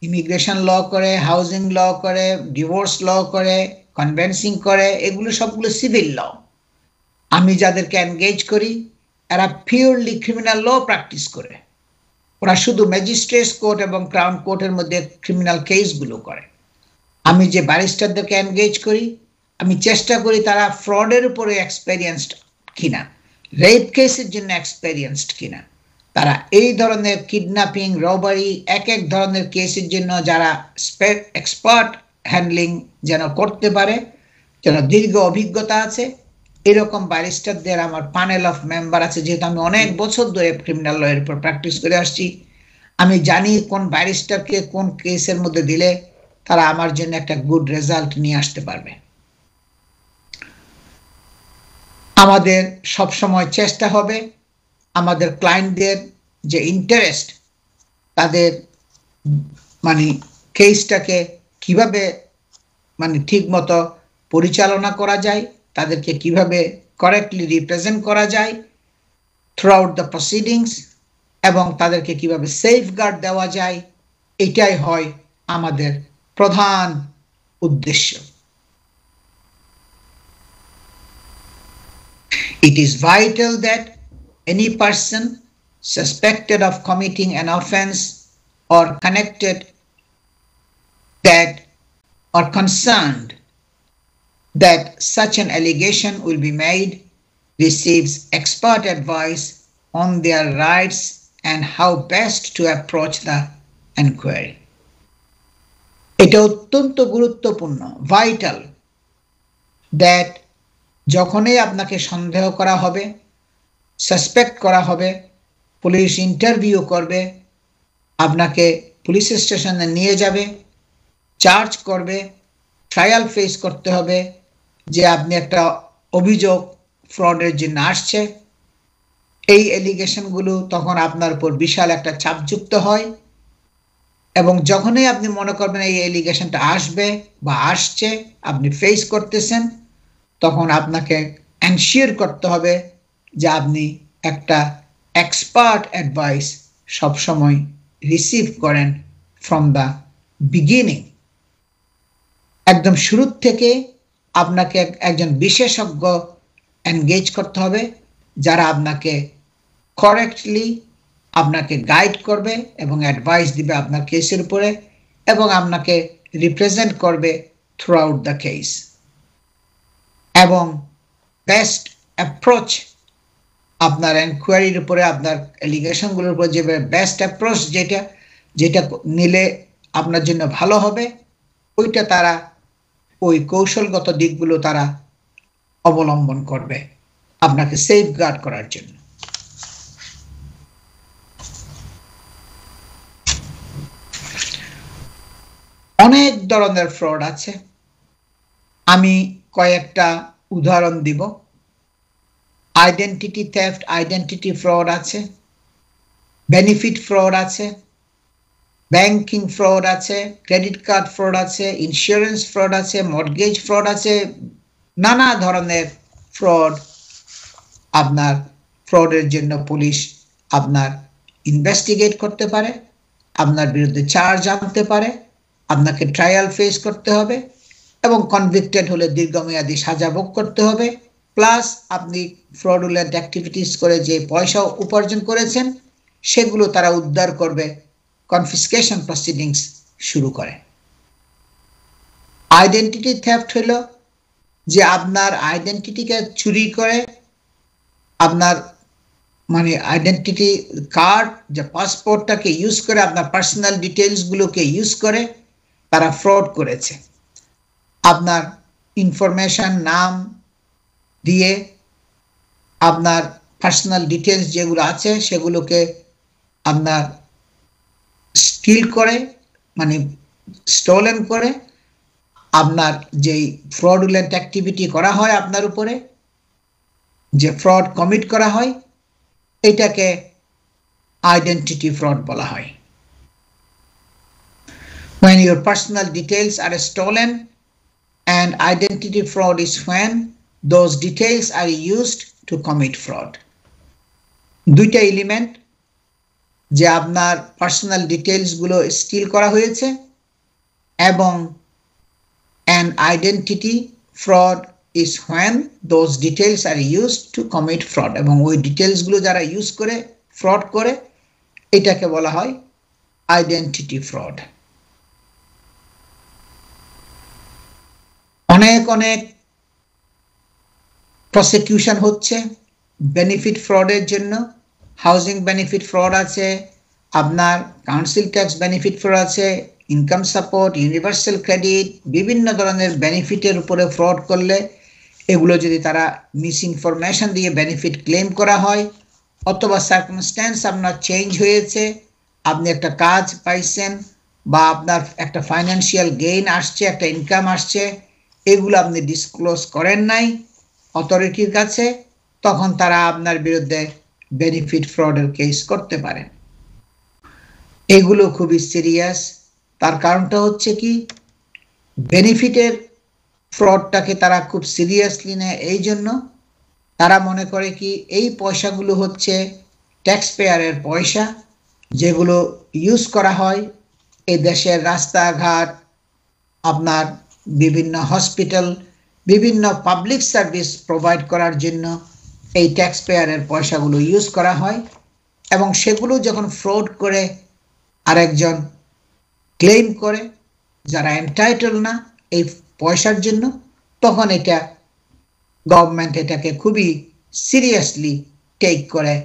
ইমিগ্রেশন ল করে, হাউজিং ল করে, ডিভোর্স ল করে, কনভেন্সিং করে, এগুলো সবগুলো সিভিল ল। আমি যাদেরকে এনগেজ করি এরা পিওরলি ক্রিমিনাল ল প্র্যাকটিস করে, ওরা শুধু ম্যাজিস্ট্রেটস কোর্ট এবং ক্রাউন কোর্টের মধ্যে ক্রিমিনাল কেসগুলো করে। আমি যে ব্যারিস্টারদেরকে এনগেজ করি আমি চেষ্টা করি তারা ফ্রডের উপরে এক্সপেরিয়েন্সড কিনা, রেপ কেসের জন্য এক্সপেরিয়েন্সড কিনা, তারা এই ধরনের কিডন্যাপিং রবারি এক এক ধরনের কেসের জন্য যারা এক্সপার্ট হ্যান্ডলিং যেন করতে পারে, যেন দীর্ঘ অভিজ্ঞতা আছে, এরকম ব্যারিস্টারদের আমার প্যানেল অফ মেম্বার আছে। যেহেতু আমি অনেক বছর ধরে ক্রিমিনাল লয়ের উপর প্র্যাকটিস করে আসছি, আমি জানি কোন ব্যারিস্টারকে কোন কেসের মধ্যে দিলে তারা আমার জন্য একটা গুড রেজাল্ট নিয়ে আসতে পারবে। আমাদের সবসময় চেষ্টা হবে আমাদের ক্লায়েন্টদের যে ইন্টারেস্ট, তাদের মানে কেসটাকে কিভাবে মানে ঠিক মতো পরিচালনা করা যায়, তাদেরকে কিভাবে কারেক্টলি রিপ্রেজেন্ট করা যায় থ্রু আউট দ্য প্রসিডিংস, এবং তাদেরকে কিভাবে সেফগার্ড দেওয়া যায়, এটাই হয় আমাদের প্রধান উদ্দেশ্য। It is vital that any person suspected of committing an offense or connected that or concerned that such an allegation will be made receives expert advice on their rights and how best to approach the inquiry. এটা অত্যন্ত গুরুত্বপূর্ণ, vital, that যখনই আপনাকে সন্দেহ করা হবে, suspect করা হবে, পুলিশ ইন্টারভিউ করবে, আপনাকে পুলিশ স্টেশনে নিয়ে যাবে, চার্জ করবে, ট্রায়াল ফেস করতে হবে যে আপনি একটা অভিযোগ ফ্রডের জন্য আসছে, এই এলিগেশনগুলো তখন আপনার উপর বিশাল একটা চাপ যুক্ত হয়। এবং যখনই আপনি মনে করবেন এই এলিগেশনটা আসবে বা আসছে, আপনি ফেস করতেছেন, তখন আপনাকে এনশিওর করতে হবে যে আপনি একটা এক্সপার্ট অ্যাডভাইস সবসময় রিসিভ করেন ফ্রম দ্য বিগিনিং। একদম শুরুর থেকে আপনাকে একজন বিশেষজ্ঞ এনগেজ করতে হবে যারা আপনাকে কারেক্টলি আপনাকে গাইড করবে এবং অ্যাডভাইস দিবে আপনার কেসের উপরে এবং আপনাকে রিপ্রেজেন্ট করবে থ্রু আউট দ্য কেস। এবং বেস্ট অ্যাপ্রোচ আপনার এনকোয়ারির উপরে, আপনার এলিগেশনগুলোর উপরে যে বেস্ট অ্যাপ্রোচ যেটা নিলে আপনার জন্য ভালো হবে, ওইটা তারা ওই কৌশলগত দিকগুলো তারা অবলম্বন করবে আপনাকে সেফগার্ড করার জন্য। অনেক ধরনের ফ্রড আছে, আমি কয়েকটা উদাহরণ দিব। আইডেন্টিটি থেফট, আইডেন্টিটি ফ্রড আছে, বেনিফিট ফ্রড আছে, ব্যাংকিং ফ্রড আছে, ক্রেডিট কার্ড ফ্রড আছে, ইন্স্যুরেন্স ফ্রড আছে, মর্টগেজ ফ্রড আছে, নানা ধরনের ফ্রড। আপনার ফ্রডের জন্য পুলিশ আপনার ইনভেস্টিগেট করতে পারে, আপনার বিরুদ্ধে চার্জ আনতে পারে, আপনাকে ট্রায়াল ফেস করতে হবে এবং কনভিক্টেড হলে দীর্ঘমেয়াদী সাজা ভোগ করতে হবে। প্লাস আপনি ফ্রডুলেন্ট অ্যাক্টিভিটিস করে যে পয়সা উপার্জন করেছেন সেগুলো তারা উদ্ধার করবে, কনফিসকেশন প্রসিডিংস শুরু করে। আইডেন্টিটি থেফট হলো যে আপনার আইডেন্টিটিকে চুরি করে, আপনার মানে আইডেন্টিটি কার্ড যে পাসপোর্টটাকে ইউজ করে, আপনার পার্সোনাল ডিটেলসগুলোকে ইউজ করে তারা ফ্রড করেছে। আপনার ইনফরমেশন, নাম দিয়ে আপনার পার্সোনাল ডিটেলস যেগুলো আছে সেগুলোকে আপনার স্টিল করে, মানে স্টোলেন করে আপনার যেই ফ্রডুলেন্ট অ্যাক্টিভিটি করা হয় আপনার উপরে, যে ফ্রড কমিট করা হয়, এটাকে আইডেন্টিটি ফ্রড বলা হয়। When your personal details are stolen, and identity fraud is when those details are used to commit fraud. দুইটা এলিমেন্ট, যে আপনার পার্সোনাল ডিটেলস গুলো স্টিল করা হয়েছে এবং an identity fraud is when those details are used to commit fraud, এবং ওই details গুলো যারা ইউজ করে ফ্রড করে এটাকে বলা হয় আইডেন্টিটি ফ্রড। অনেক অনেক প্রসিকিউশন হচ্ছে বেনিফিট ফ্রডের জন্য। হাউজিং বেনিফিট ফ্রড আছে, আপনার কাউন্সিল ট্যাক্স বেনিফিট ফ্রড আছে, ইনকাম সাপোর্ট, ইউনিভার্সাল ক্রেডিট, বিভিন্ন ধরনের বেনিফিটের উপরে ফ্রড করলে এগুলো যদি তারা মিস ইনফরমেশন দিয়ে বেনিফিট ক্লেম করা হয়, অথবা সার্কামস্ট্যান্স আপনার চেঞ্জ হয়েছে, আপনি একটা কাজ পাইছেন বা আপনার একটা ফাইন্যান্সিয়াল গেইন আসছে, একটা ইনকাম আসছে, এগুলো আপনি ডিসক্লোজ করেন নাই অথরিটির কাছে, তখন তারা আপনার বিরুদ্ধে বেনিফিট ফ্রডের কেস করতে পারে। এগুলো খুবই সিরিয়াস। তার কারণটা হচ্ছে কি, বেনিফিটের ফ্রডটাকে তারা খুব সিরিয়াসলি নেয়, এই জন্য তারা মনে করে কি এই পয়সাগুলো হচ্ছে ট্যাক্স পেয়ারের পয়সা, যেগুলো ইউজ করা হয় এই দেশের রাস্তাঘাট, আপনার বিভিন্ন হসপিটাল, বিভিন্ন পাবলিক সার্ভিস প্রোভাইড করার জন্য এই ট্যাক্স পেয়ারের পয়সাগুলো ইউজ করা হয়, এবং সেগুলো যখন ফ্রড করে আরেকজন ক্লেম করে যারা এন্টাইটেল না এই পয়সার জন্য, তখন এটা গভর্নমেন্ট এটাকে খুবই সিরিয়াসলি টেক করে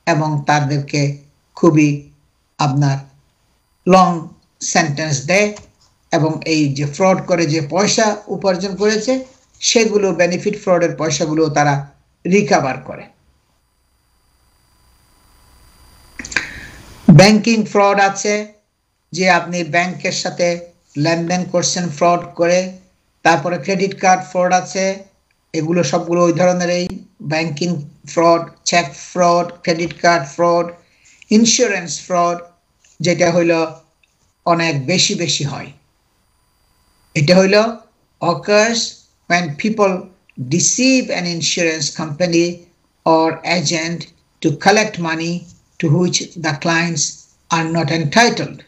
এবং তাদেরকে খুবই আপনার লং সেন্টেন্স দেয়, এবং এই যে ফ্রড করে যে পয়সা উপার্জন করেছে সেগুলো বেনিফিট ফ্রডের পয়সাগুলো তারা রিকভার করে। ব্যাংকিং ফ্রড আছে, যে আপনি ব্যাংকের সাথে লেনদেন করছেন ফ্রড করে। তারপরে ক্রেডিট কার্ড ফ্রড আছে, এগুলো সবগুলো ওই ধরনের এই banking fraud, cheque fraud, credit card fraud, insurance fraud, যেটা হইলো অনেক বেশি বেশি হয়। এটা হইলো occurs when people deceive an insurance company or agent to collect money to which the clients are not entitled,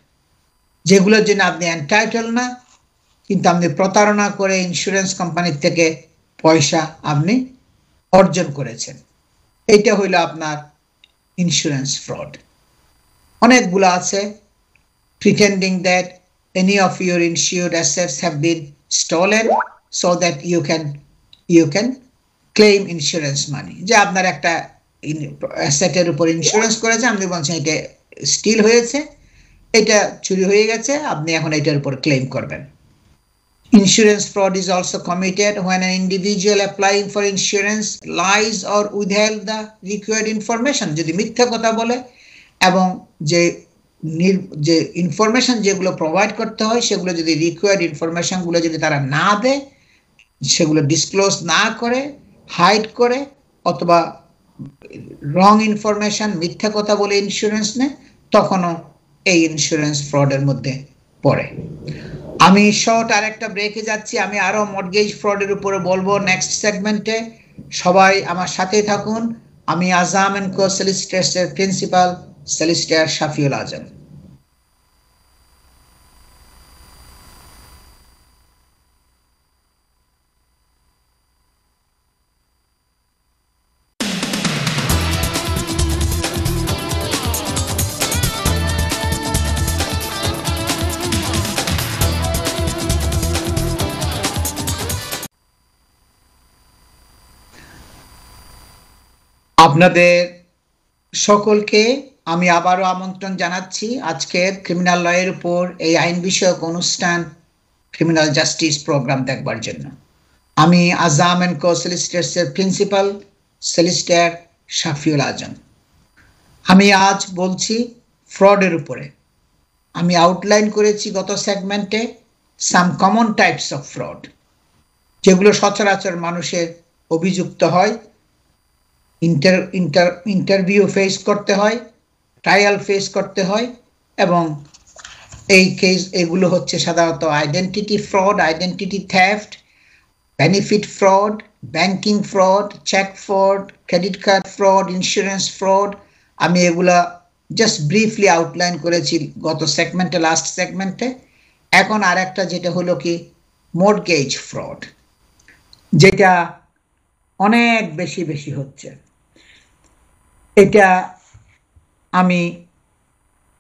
যেগুলোর জন্য আপনি এন্টাইটেল না, কিন্তু আপনি প্রতারণা করে ইন্স্যুরেন্স কোম্পানির থেকে পয়সা আপনি অর্জন করেছেন। এইটা হইলো আপনার ইন্স্যুরেন্স ফ্রড। অনেকগুলো আছে, pretending that any of your insured assets have been stolen so that you can claim insurance money, যে আপনার একটা অ্যাসেটের উপর ইন্স্যুরেন্স করেছে, আপনি বলছেন এটা স্টিল হয়েছে, এটা চুরি হয়ে গেছে, আপনি এখন এটার উপর ক্লেম করবেন। Insurance fraud is also committed when an individual applying for insurance lies or withheld the required information, যদি মিথ্যা কথা বলে এবং যে যে ইনফরমেশন যেগুলো প্রোভাইড করতে হয় সেগুলো যদি রিকোয়ার্ড ইনফরমেশনগুলো যদি তারা না দেয়, সেগুলো ডিসক্লোজ না করে, হাইড করে, অথবা রং ইনফরমেশন, মিথ্যা কথা বলে ইন্স্যুরেন্স নেয়, তখনও এই ইন্স্যুরেন্স ফ্রডের মধ্যে পড়ে। আমি শর্ট আর একটা ব্রেকে যাচ্ছি, আমি আরো মর্টগেজ ফ্রডের উপরে বলবো নেক্সট সেগমেন্টে। সবাই আমার সাথে থাকুন। আমি আজাম এন্ড কো সলিসিটরসের প্রিন্সিপাল সলিসিটর শাফিউল আজম। আপনাদের সকলকে আমি আবারও আমন্ত্রণ জানাচ্ছি আজকের ক্রিমিনাল লয়ের উপর এই আইন বিষয়ক অনুষ্ঠান ক্রিমিনাল জাস্টিস প্রোগ্রাম দেখবার জন্য। আমি আজাম এন্ড কো সলিসিটরসের প্রিন্সিপাল সলিসিটর শাফিউল আজম। আমি আজ বলছি ফ্রডের উপরে। আমি আউটলাইন করেছি গত সেগমেন্টে সাম কমন টাইপস অফ ফ্রড, যেগুলো সচরাচর মানুষের অভিযুক্ত হয়, ইন্টারভিউ ফেস করতে হয়, ট্রায়াল ফেস করতে হয়, এবং এই কেস এগুলো হচ্ছে সাধারণত identity fraud, identity theft, benefit fraud, banking fraud, cheque fraud, credit card fraud, insurance fraud. আমি এগুলা জাস্ট ব্রিফলি আউটলাইন করেছি গত সেগমেন্টে, লাস্ট সেগমেন্টে। এখন আর একটা যেটা হলো কি মর্টগেজ ফ্রড, যেটা অনেক বেশি হচ্ছে। এটা আমি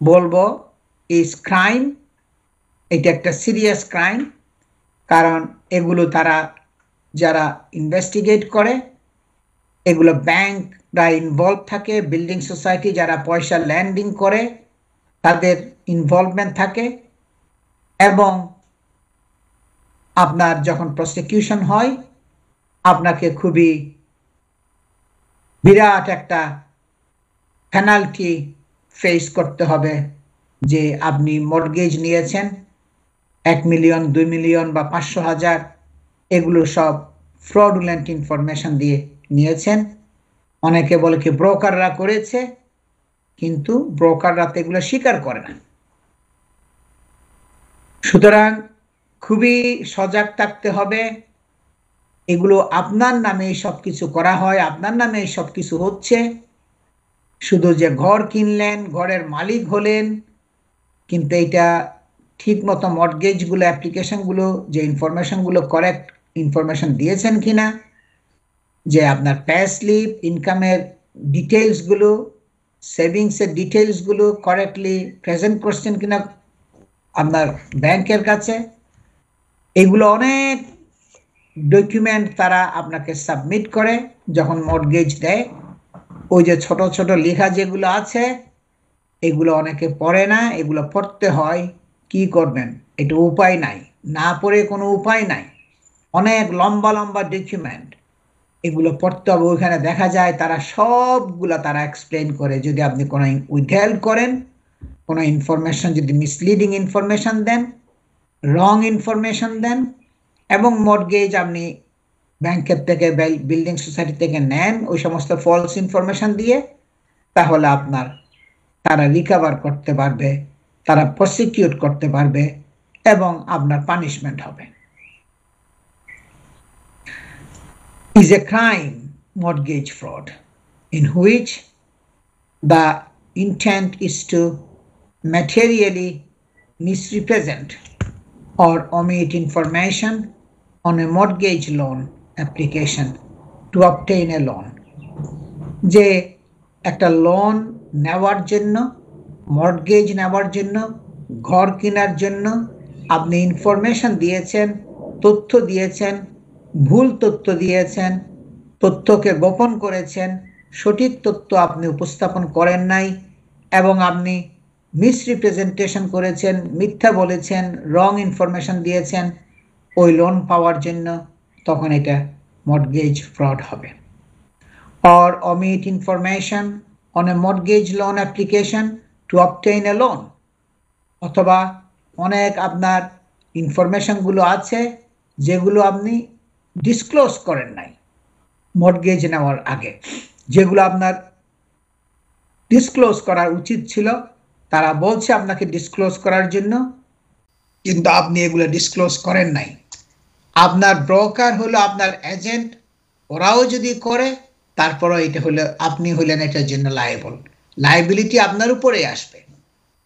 বলবো ইজ ক্রাইম। এটা একটা সিরিয়াস ক্রাইম, কারণ এগুলো তারা যারা ইনভেস্টিগেট করে, এগুলো ব্যাংকরা ইনভলভ থাকে, বিল্ডিং সোসাইটি যারা পয়সা ল্যান্ডিং করে তাদের ইনভলভমেন্ট থাকে, এবং আপনার যখন প্রসিকিউশন হয় আপনাকে খুবই বিরাট একটা পেনাল্টি ফেস করতে হবে, যে আপনি মর্টগেজ নিয়েছেন 1 মিলিয়ন, 2 মিলিয়ন বা 500,000, এগুলো সব ফ্রডুলেন্ট ইনফরমেশন দিয়ে নিয়েছেন। অনেকে বলে কি ব্রোকাররা করেছে, কিন্তু ব্রোকাররা তো এগুলো স্বীকার করে না। সুতরাং খুবই সজাগ থাকতে হবে। এগুলো আপনার নামে সবকিছু করা হয়, আপনার নামে সবকিছু হচ্ছে। শুধু যে ঘর কিনলেন, ঘরের মালিক হলেন, কিন্তু এটা ঠিক মতো মর্টগেজগুলো, অ্যাপ্লিকেশনগুলো, যে ইনফরমেশনগুলো কারেক্ট ইনফরমেশন দিয়েছেন কিনা, যে আপনার পে স্লিপ, ইনকামের ডিটেলসগুলো, সেভিংসের ডিটেলসগুলো কারেক্টলি প্রেজেন্ট করছেন কিনা আপনার ব্যাংকের কাছে, এগুলো অনেক ডকুমেন্ট তারা আপনাকে সাবমিট করে যখন মর্টগেজ দেয়। ওই যে ছোট ছোট লেখা যেগুলো আছে, এগুলো অনেকে পড়ে না। এগুলো পড়তে হয়, কি করবেন, এটা উপায় নাই, না পড়ে কোনো উপায় নাই। অনেক লম্বা লম্বা ডকুমেন্ট, এগুলো পড়তে হবে। ওইখানে দেখা যায় তারা সবগুলা তারা এক্সপ্লেন করে। যদি আপনি কোনো উইথহেল্ড করেন, কোনো ইনফরমেশন যদি মিসলিডিং ইনফরমেশন দেন, রং ইনফরমেশন দেন, এবং মর্টগেজ আপনি ব্যাংকের থেকে, বিল্ডিং সোসাইটি থেকে নেন ওই সমস্ত ফলস ইনফরমেশন দিয়ে, তাহলে আপনার তারা রিকভার করতে পারবে, তারা প্রসিকিউট করতে পারবে, এবং আপনার পানিশমেন্ট হবে। Is a crime mortgage fraud in which the intent is to materially misrepresent or omit information on a mortgage loan application to obtain a loan. যে একটা লোন নেওয়ার জন্য, মর্টগেজ নেওয়ার জন্য, ঘর কেনার জন্য আপনি ইনফরমেশন দিয়েছেন, তথ্য দিয়েছেন, ভুল তথ্য দিয়েছেন, তথ্যকে গোপন করেছেন, সঠিক তথ্য আপনি উপস্থাপন করেন নাই, এবং আপনি মিসরিপ্রেজেন্টেশন করেছেন, মিথ্যা বলেছেন, রং ইনফরমেশন দিয়েছেন ওই লোন পাওয়ার জন্য, তখন এটা মর্টগেজ ফ্রড হবে। Or omit information on a mortgage loan application two obtain A loan, অথবা অনেক আপনার ইনফরমেশনগুলো আছে যেগুলো আপনি ডিসক্লোজ করেন নাই মর্টগেজ নেওয়ার আগে, যেগুলো আপনার ডিসক্লোজ করা উচিত ছিল। তারা বলছে আপনাকে ডিসক্লোজ করার জন্য, কিন্তু আপনি এগুলো ডিসক্লোজ করেন নাই। আপনার ব্রোকার হলো আপনার এজেন্ট, ওরাও যদি করে তারপরও এটা হলো আপনি হলেন এটার জন্য লায়েবল, লাইবিলিটি আপনার উপরে আসবে।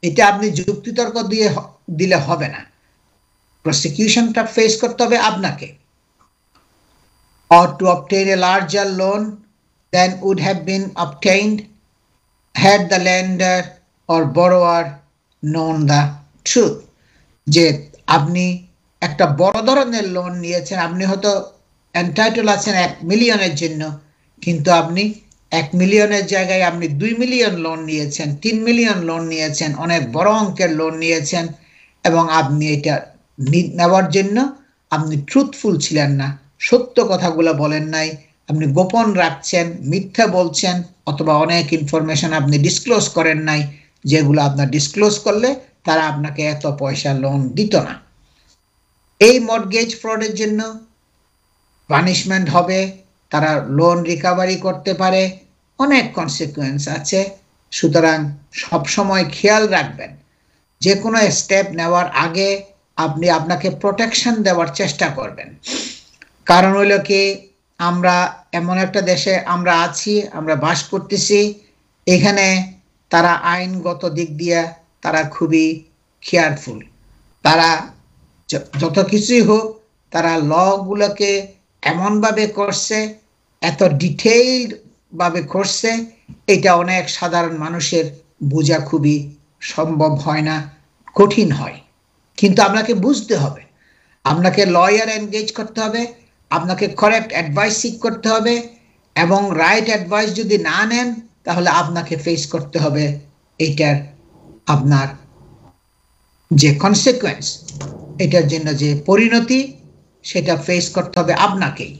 এটা আপনি যুক্তিতর্ক দিয়ে দিলে হবে না, প্রসিকিউশনটা ফেস করতে হবে আপনাকে। or to obtain a larger loan than would have been obtained had the lender or borrower known the truth, যে আপনি একটা বড় ধরনের লোন নিয়েছেন, আপনি হয়তো এন্টাইটেল আছেন 1 মিলিয়নের জন্য, কিন্তু আপনি 1 মিলিয়নের জায়গায় আপনি 2 মিলিয়ন লোন নিয়েছেন, 3 মিলিয়ন লোন নিয়েছেন, অনেক বড় অঙ্কের লোন নিয়েছেন, এবং আপনি এটা নেওয়ার জন্য আপনি ট্রুথফুল ছিলেন না, সত্য কথাগুলো বলেন নাই, আপনি গোপন রাখছেন, মিথ্যা বলছেন, অথবা অনেক ইনফরমেশন আপনি ডিসক্লোজ করেন নাই, যেগুলো আপনার ডিসক্লোজ করলে তারা আপনাকে এত পয়সা লোন দিত না। এই মর্টগেজ ফ্রডের জন্য পানিশমেন্ট হবে, তারা লোন রিকভারি করতে পারে, অনেক কনসিকুয়েন্স আছে। সুতরাং সবসময় খেয়াল রাখবেন, যে কোনো স্টেপ নেওয়ার আগে আপনি আপনাকে প্রোটেকশন দেওয়ার চেষ্টা করবেন। কারণ হইল কি, আমরা এমন একটা দেশে আমরা আছি, আমরা বাস করতেছি, এখানে তারা আইনগত দিক দিয়ে তারা খুবই কেয়ারফুল। তারা যত কিছুই হোক, তারা লগুলোকে এমনভাবে করছে, এত ডিটেইলড ভাবে করছে, এটা অনেক সাধারণ মানুষের বোঝা খুবই সম্ভব হয় না, কঠিন হয়। কিন্তু আপনাকে বুঝতে হবে, আপনাকে লয়ার এনগেজ করতে হবে, আপনাকে কারেক্ট অ্যাডভাইস সিক করতে হবে, এবং রাইট অ্যাডভাইস যদি না নেন তাহলে আপনাকে ফেস করতে হবে এটার আপনার যে কনসিকুয়েন্স, এটার জন্য যে পরিণতি, সেটা ফেস করতে হবে আপনাকেই।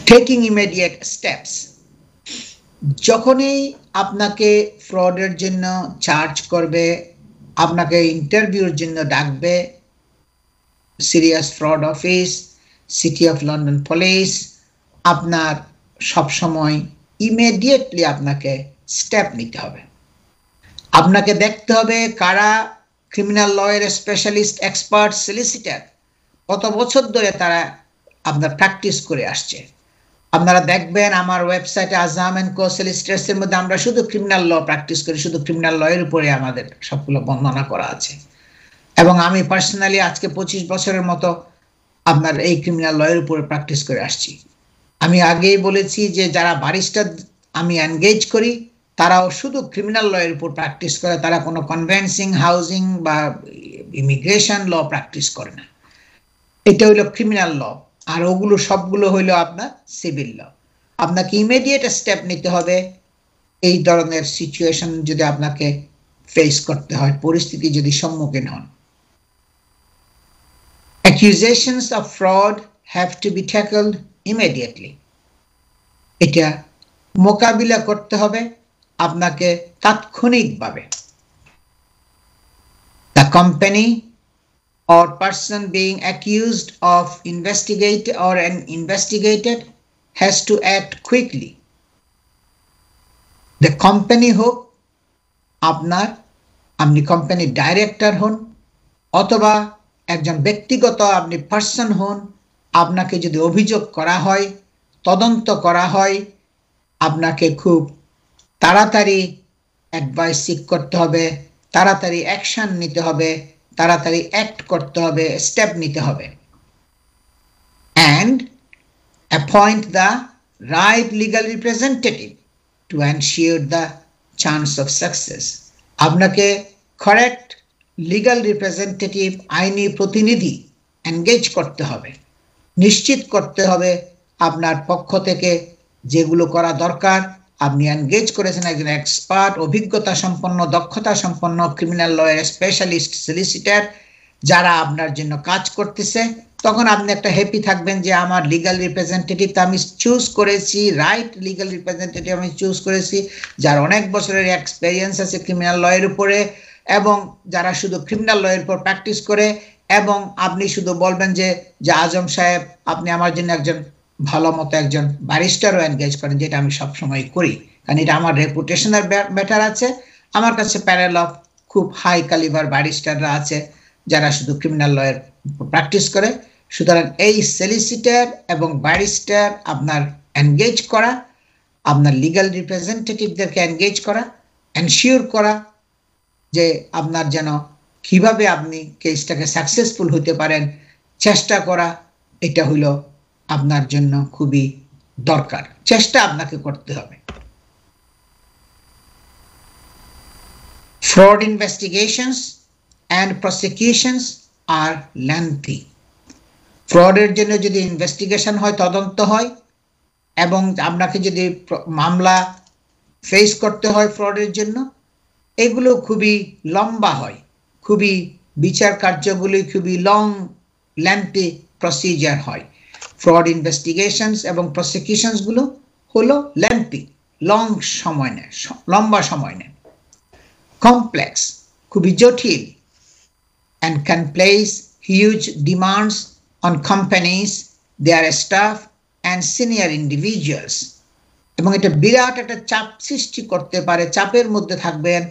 টেকিং ইমিডিয়েট স্টেপস, যখনই আপনাকে ফ্রডের জন্য চার্জ করবে, আপনাকে ইন্টারভিউর জন্য ডাকবে serious fraud office, city of London police, আপনার সবসময় ইমিডিয়েটলি আপনাকে স্টেপ নিতে হবে। আপনাকে দেখতে হবে কারা ক্রিমিনাল লয়ের স্পেশালিস্ট, এক্সপার্ট, সলিসিটার, কত বছর ধরে তারা আপনার প্র্যাকটিস করে আসছে। আপনারা দেখবেন আমার ওয়েবসাইটে আজহাম এন্ড কো সলিসিটার্সের মধ্যে আমরা শুধু ক্রিমিনাল ল প্র্যাকটিস করি, শুধু ক্রিমিনাল লয়ের উপরে আমাদের সবগুলো বর্ণনা করা আছে। এবং আমি পার্সোনালি আজকে 25 বছরের মতো আপনার এই ক্রিমিনাল লয়ের উপরে প্র্যাকটিস করে আসছি। আমি আগেই বলেছি যে যারা ব্যারিস্টার আমি এনগেজ করি, তারাও শুধু ক্রিমিনাল লয়ের উপর প্র্যাকটিস করে, তারা কোনো কনভেন্সিং, হাউজিং বা ইমিগ্রেশন ল প্র্যাকটিস করে না। এটা হইলো ক্রিমিনাল ল, আর ওগুলো সবগুলো হইলো আপনার সিভিল ল। আপনাকে ইমিডিয়েট স্টেপ নিতে হবে এই ধরনের সিচুয়েশন যদি আপনাকে ফেস করতে হয়, পরিস্থিতি যদি সম্মুখীন হন। Accusations of fraud have to be tackled immediately. এটা মোকাবিলা করতে হবে আপনাকে তাৎক্ষণিকভাবে। The company or person being accused of investigated has to act quickly. The company হোক, আপনি কোম্পানির ডাইরেক্টর হন, অথবা একজন ব্যক্তিগত আপনি পার্সন হন, আপনাকে যদি অভিযোগ করা হয়, তদন্ত করা হয়, আপনাকে খুব তাড়াতাড়ি অ্যাডভাইস সিক করতে হবে, তাড়াতাড়ি অ্যাকশন নিতে হবে, তাড়াতাড়ি অ্যাক্ট করতে হবে, স্টেপ নিতে হবে। And appoint the right legal representative to ensure the chance of success. আপনাকে কারেক্ট লিগাল রিপ্রেজেন্টেটিভ, আইনি প্রতিনিধি এনগেজ করতে হবে, নিশ্চিত করতে হবে আপনার পক্ষ থেকে যেগুলো করা দরকার আপনি এনগেজ করেছেন একজন এক্সপার্ট, অভিজ্ঞতা সম্পন্ন, দক্ষতা সম্পন্ন ক্রিমিনাল লয়ের স্পেশালিস্ট, সলিসিটার, যারা আপনার জন্য কাজ করতেছে, তখন আপনি একটা হ্যাপি থাকবেন যে আমার লিগ্যাল রিপ্রেজেন্টেটিভ তো আমি চুজ করেছি, রাইট লিগ্যাল রিপ্রেজেন্টেটিভ আমি চুজ করেছি, যার অনেক বছরের এক্সপেরিয়েন্স আছে ক্রিমিনাল লয়ের উপরে, এবং যারা শুধু ক্রিমিনাল লয়ের উপর প্র্যাকটিস করে, এবং আপনি শুধু বলবেন যে আজম সাহেব আপনি আমার জন্য একজন ভালো মতো একজন ব্যারিস্টারও এনগেজ করেন, যেটা আমি সবসময় করি, কারণ এটা আমার রেপুটেশনের ব্যাটার আছে। আমার কাছে প্যানেল অফ খুব হাই ক্যালিবার ব্যারিস্টাররা আছে যারা শুধু ক্রিমিনাল লয়ের প্র্যাকটিস করে। সুতরাং এই সলিসিটার এবং ব্যারিস্টার আপনার এনগেজ করা, আপনার লিগ্যাল রিপ্রেজেন্টেটিভদেরকে এনগেজ করা, এনশিওর করা যে আপনার যেন কিভাবে আপনি কেসটাকে সাকসেসফুল হতে পারেন, চেষ্টা করা, এটা হলো আপনার জন্য খুবই দরকার। চেষ্টা আপনাকে করতে হবে। Fraud investigations and prosecutions are lengthy. ফ্রডের জন্য যদি ইনভেস্টিগেশন হয়, তদন্ত হয়, এবং আপনাকে যদি মামলা ফেস করতে হয় ফ্রডের জন্য, এগুলো খুবই লম্বা হয়, খুবই বিচার কার্যগুলি খুবই লং লেন্থি প্রসিজার হয়। ফ্রড ইনভেস্টিগেশনস এবং প্রসিকিউশনস গুলো হলো লেন্থি, লং সময় নেয়, লম্বা সময় নেয়, কমপ্লেক্স, খুবই জটিল, and can place huge demands on companies, their staff and senior individuals, এবং এটা বিরাট একটা চাপ সৃষ্টি করতে পারে। চাপের মধ্যে থাকবেন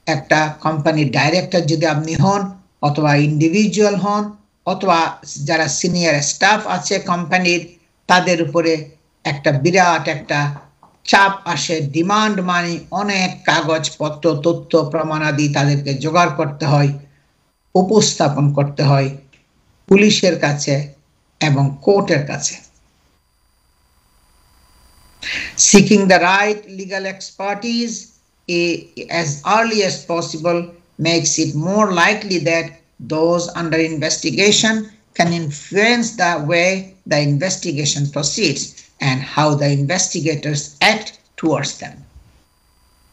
একটা কোম্পানির ডাইরেক্টর যদি আপনি হন, অথবা ইন্ডিভিজুয়াল হন, অথবা যারা সিনিয়র স্টাফ আছে কোম্পানির, তাদের উপরে একটা বিরাট একটা চাপ আসে। ডিমান্ড মানে অনেক কাগজপত্র, তথ্য প্রমাণাদি তাদেরকে জোগাড় করতে হয়, উপস্থাপন করতে হয় পুলিশের কাছে এবং কোর্টের কাছে। Seeking the right legal expertise as early as possible makes it more likely that those under investigation can influence the way the investigation proceeds and how the investigators act towards them.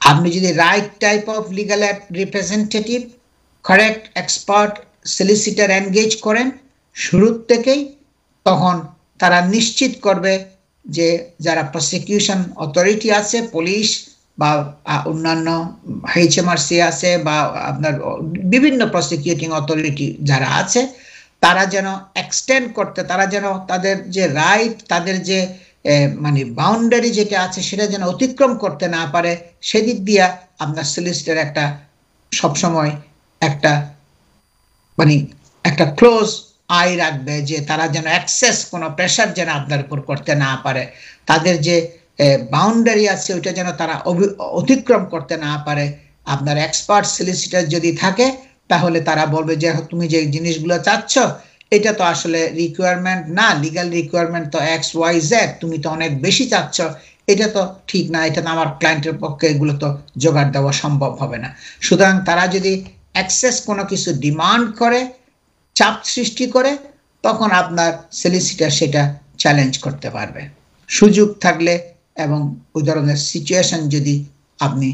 আপনি যদি right type of legal representative, correct expert solicitor engage করেন শুরুর থেকেই, তখন তারা নিশ্চিত করবে যে যারা প্রসিকিউশন অথরিটি আছে, পুলিশ বা অন্যান্য HMRC আছে, বা আপনার বিভিন্ন প্রসিকিউটিং অথরিটি যারা আছে, তারা যেন এক্সটেন্ড করতে, তারা যেন তাদের যে রাইট, তাদের যে মানে বাউন্ডারি যেটা আছে সেটা যেন অতিক্রম করতে না পারে, সেদিক দিয়া আপনার সলিসিটার একটা সবসময় একটা মানে একটা ক্লোজ আই রাখবে, যে তারা যেন অ্যাক্সেস কোনো প্রেশার যেন আপনার উপর করতে না পারে, তাদের যে বাউন্ডারি আছে ওইটা যেন তারা অতিক্রম করতে না পারে। আপনার এক্সপার্ট সলিসিটার যদি থাকে, তাহলে তারা বলবে যে তুমি যে জিনিসগুলো চাচ্ছ এটা তো আসলে রিকোয়ারমেন্ট না, লিগ্যাল রিকোয়ারমেন্ট তো XYZ, তুমি তো অনেক বেশি চাচ্ছ, এটা তো ঠিক না, এটা তো আমার ক্লায়েন্টের পক্ষে এগুলো তো জোগাড় দেওয়া সম্ভব হবে না। সুতরাং তারা যদি অ্যাক্সেস কোনো কিছু ডিমান্ড করে, চাপ সৃষ্টি করে, তখন আপনার সলিসিটার সেটা চ্যালেঞ্জ করতে পারবে সুযোগ থাকলে, এবং ওই ধরনের সিচুয়েশন যদি আপনি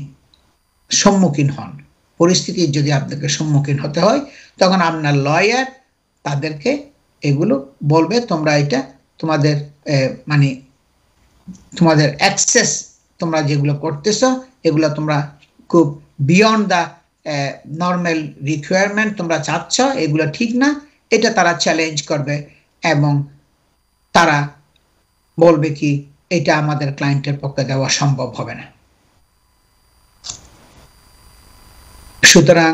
সম্মুখীন হন, পরিস্থিতির যদি আপনাকে সম্মুখীন হতে হয়, তখন আপনার লয়ার তাদেরকে এগুলো বলবে, তোমরা এটা তোমাদের মানে তোমাদের অ্যাক্সেস, তোমরা যেগুলো করতেছো এগুলো তোমরা খুব বিয়ন্ড দ্য নর্মাল রিকোয়ারমেন্ট তোমরা চাচ্ছ, এগুলো ঠিক না, এটা তারা চ্যালেঞ্জ করবে, এবং তারা বলবে কি এটা আমাদের ক্লায়েন্টের পক্ষে দেওয়া সম্ভব হবে না। সুতরাং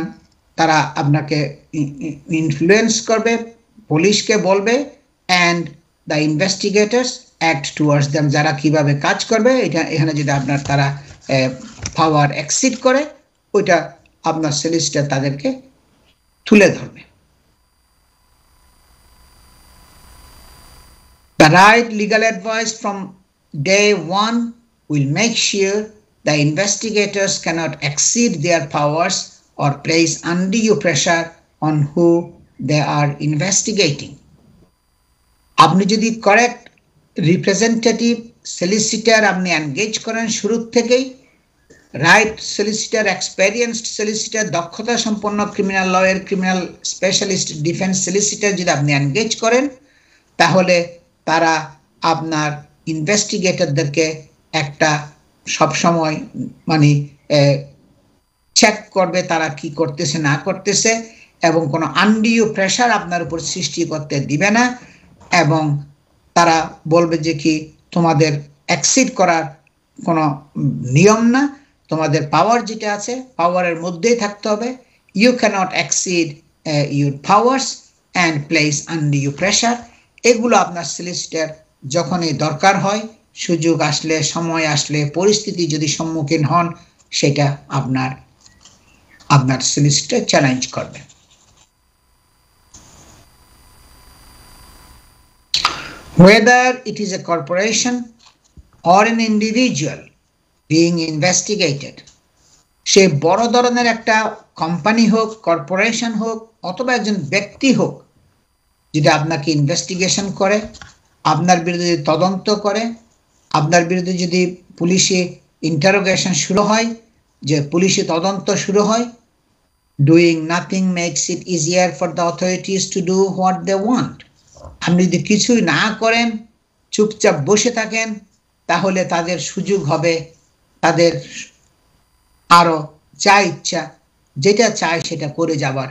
তারা আপনাকে ইনফ্লুয়েন্স করবে, পুলিশকে বলবে, and the investigators act towards them, যারা কিভাবে কাজ করবে, এটা এখানে যদি আপনার তারা পাওয়ার এক্সিড করে, ওইটা আপনার সলিসিটার তাদেরকে তুলে ধরবে। The right legal advice from day one will make sure the investigators cannot exceed their powers or place undue pressure on who they are investigating. আপনি যদি কারেক্ট রিপ্রেজেন্টেটিভ সলিসিটার আপনি এনগেজ করেন শুরুর থেকেই, রাইট সলিসিটার, এক্সপেরিয়েন্সড সলিসিটার, দক্ষতা সম্পন্ন criminal lawyer, criminal specialist, defence solicitor যদি আপনি এনগেজ করেন, তাহলে তারা আপনার ইনভেস্টিগেটরদেরকে একটা সবসময় মানে চেক করবে তারা কি করতেছে না করতেছে, এবং কোনো আনডিউ প্রেশার আপনার উপর সৃষ্টি করতে দিবে না, এবং তারা বলবে যে কি তোমাদের এক্সিড করার কোনো নিয়ম না, তোমাদের পাওয়ার যেটা আছে পাওয়ারের মধ্যেই থাকতে হবে, you cannot exceed your powers and place undue pressure. এগুলো আপনার সলিসিটর যখনই দরকার হয়, সুযোগ আসলে, সময় আসলে, পরিস্থিতি যদি সম্মুখীন হন, সেটা আপনার সলিসিটর চ্যালেঞ্জ করবে। Whether it is a corporation or an individual being investigated, সে বড় ধরনের একটা কোম্পানি হোক, কর্পোরেশন হোক, অথবা একজন ব্যক্তি হোক, যেটা আপনাকে ইনভেস্টিগেশন করে, আপনার বিরুদ্ধে তদন্ত করে, আপনার বিরুদ্ধে যদি পুলিশে ইন্টারোগেশন শুরু হয়, যে পুলিশে তদন্ত শুরু হয়, doing nothing makes it easier for the authorities to do what they want. আপনি যদি কিছুই না করেন, চুপচাপ বসে থাকেন, তাহলে তাদের সুযোগ হবে, তাদের আরো যা ইচ্ছা যেটা চায় সেটা করে যাবার,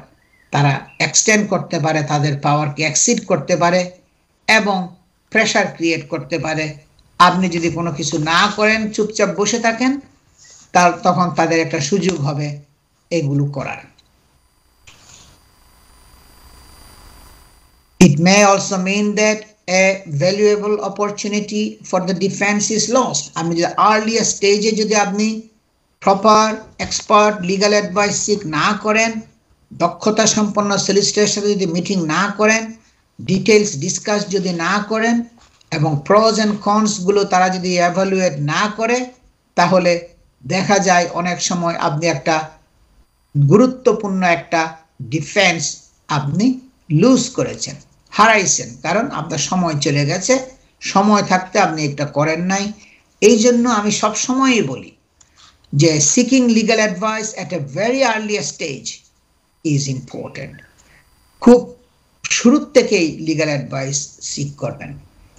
তারা এক্সটেন্ড করতে পারে, তাদের পাওয়ারকে এক্সিড করতে পারে এবং প্রেশার ক্রিয়েট করতে পারে। আপনি যদি কোনো কিছু না করেন, চুপচাপ বসে থাকেন, তখন তাদের একটা সুযোগ হবে এগুলো করার। It may also mean that a valuable opportunity for the defense is lost. আপনি যদি earlier stage যদি আপনি proper expert legal advice seek না করেন, দক্ষতা সম্পন্ন সলিসিটরের সাথে যদি মিটিং না করেন, ডিটেলস ডিসকাস যদি না করেন, এবং প্রজ অ্যান্ড কনস গুলো তারা যদি এভালুয়েট না করে, তাহলে দেখা যায় অনেক সময় আপনি একটা গুরুত্বপূর্ণ একটা ডিফেন্স আপনি লুজ করেছেন, হারাইছেন, কারণ আপনার সময় চলে গেছে, সময় থাকতে আপনি এটা করেন নাই। এই জন্য আমি সব সময়ই বলি যে seeking legal advice at a very early stage is important. খুব শুরুর থেকেই লিগাল অ্যাডভাইস সিক করবেন।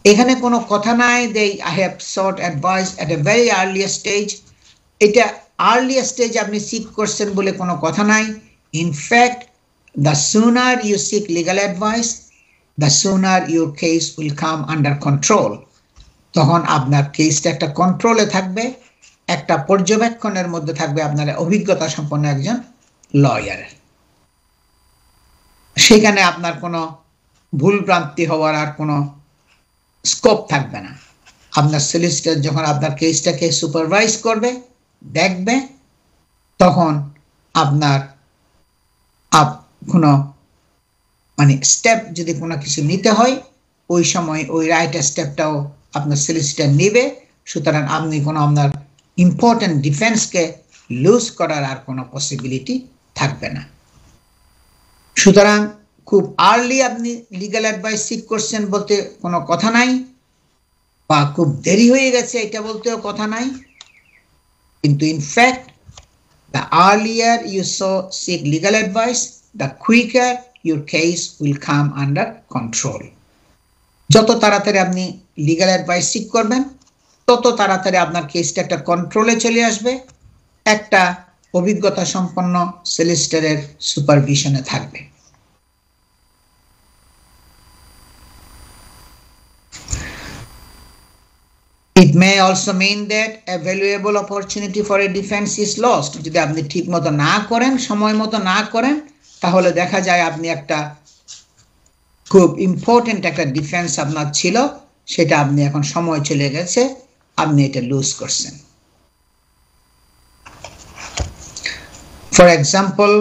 এখানে কোনো কথা নাই যে I have thought advice at a very early stage, এটা আর্লি স্টেজ আপনি সিক করছেন বলে কোনো কথা নাই। In fact the sooner you seek legal advice, the sooner your case will come under control. তখন আপনার কেসটা একটা কন্ট্রোলে থাকবে, একটা পর্যবেক্ষণের মধ্যে থাকবে আপনার অভিজ্ঞতা সম্পন্ন একজন লয়ার। সেখানে আপনার কোনো ভুল ভ্রান্তি হওয়ার আর কোনো স্কোপ থাকবে না। আপনার সলিসিটর যখন আপনার কেসটাকে সুপারভাইজ করবে, দেখবে, তখন আপনার কোনো মানে স্টেপ যদি কোনো কিছু নিতে হয়, ওই সময় ওই রাইট স্টেপটাও আপনার সলিসিটর নেবে। সুতরাং আপনি কোনো আপনার ইম্পর্টেন্ট ডিফেন্সকে লুজ করার আর কোনো পসিবিলিটি থাকবে না। সুতরাং খুব আর্লি আপনি লিগাল অ্যাডভাইস সিক করছেন বলতে কোনো কথা নাই, বা খুব দেরি হয়ে গেছে এটা বলতেও কথা নাই, কিন্তু in fact the earlier you seek legal advice, the quicker your case will come under control. যত তাড়াতাড়ি আপনি লিগাল অ্যাডভাইস সিক করবেন, তত তাড়াতাড়ি আপনার কেসটা একটা কন্ট্রোলে চলে আসবে, একটা অভিজ্ঞতা সম্পন্ন সলিসিটরের সুপারভিশনে থাকবে। It may also mean that a valuable opportunity for a defense is lost. যদি আপনি ঠিক মতো না করেন, সময় মতো না করেন, তাহলে দেখা যায় আপনি একটা খুব ইম্পর্টেন্ট একটা ডিফেন্স আপনার ছিল, সেটা আপনি এখন সময় চলে গেছে, আপনি এটা লুজ করছেন। For example,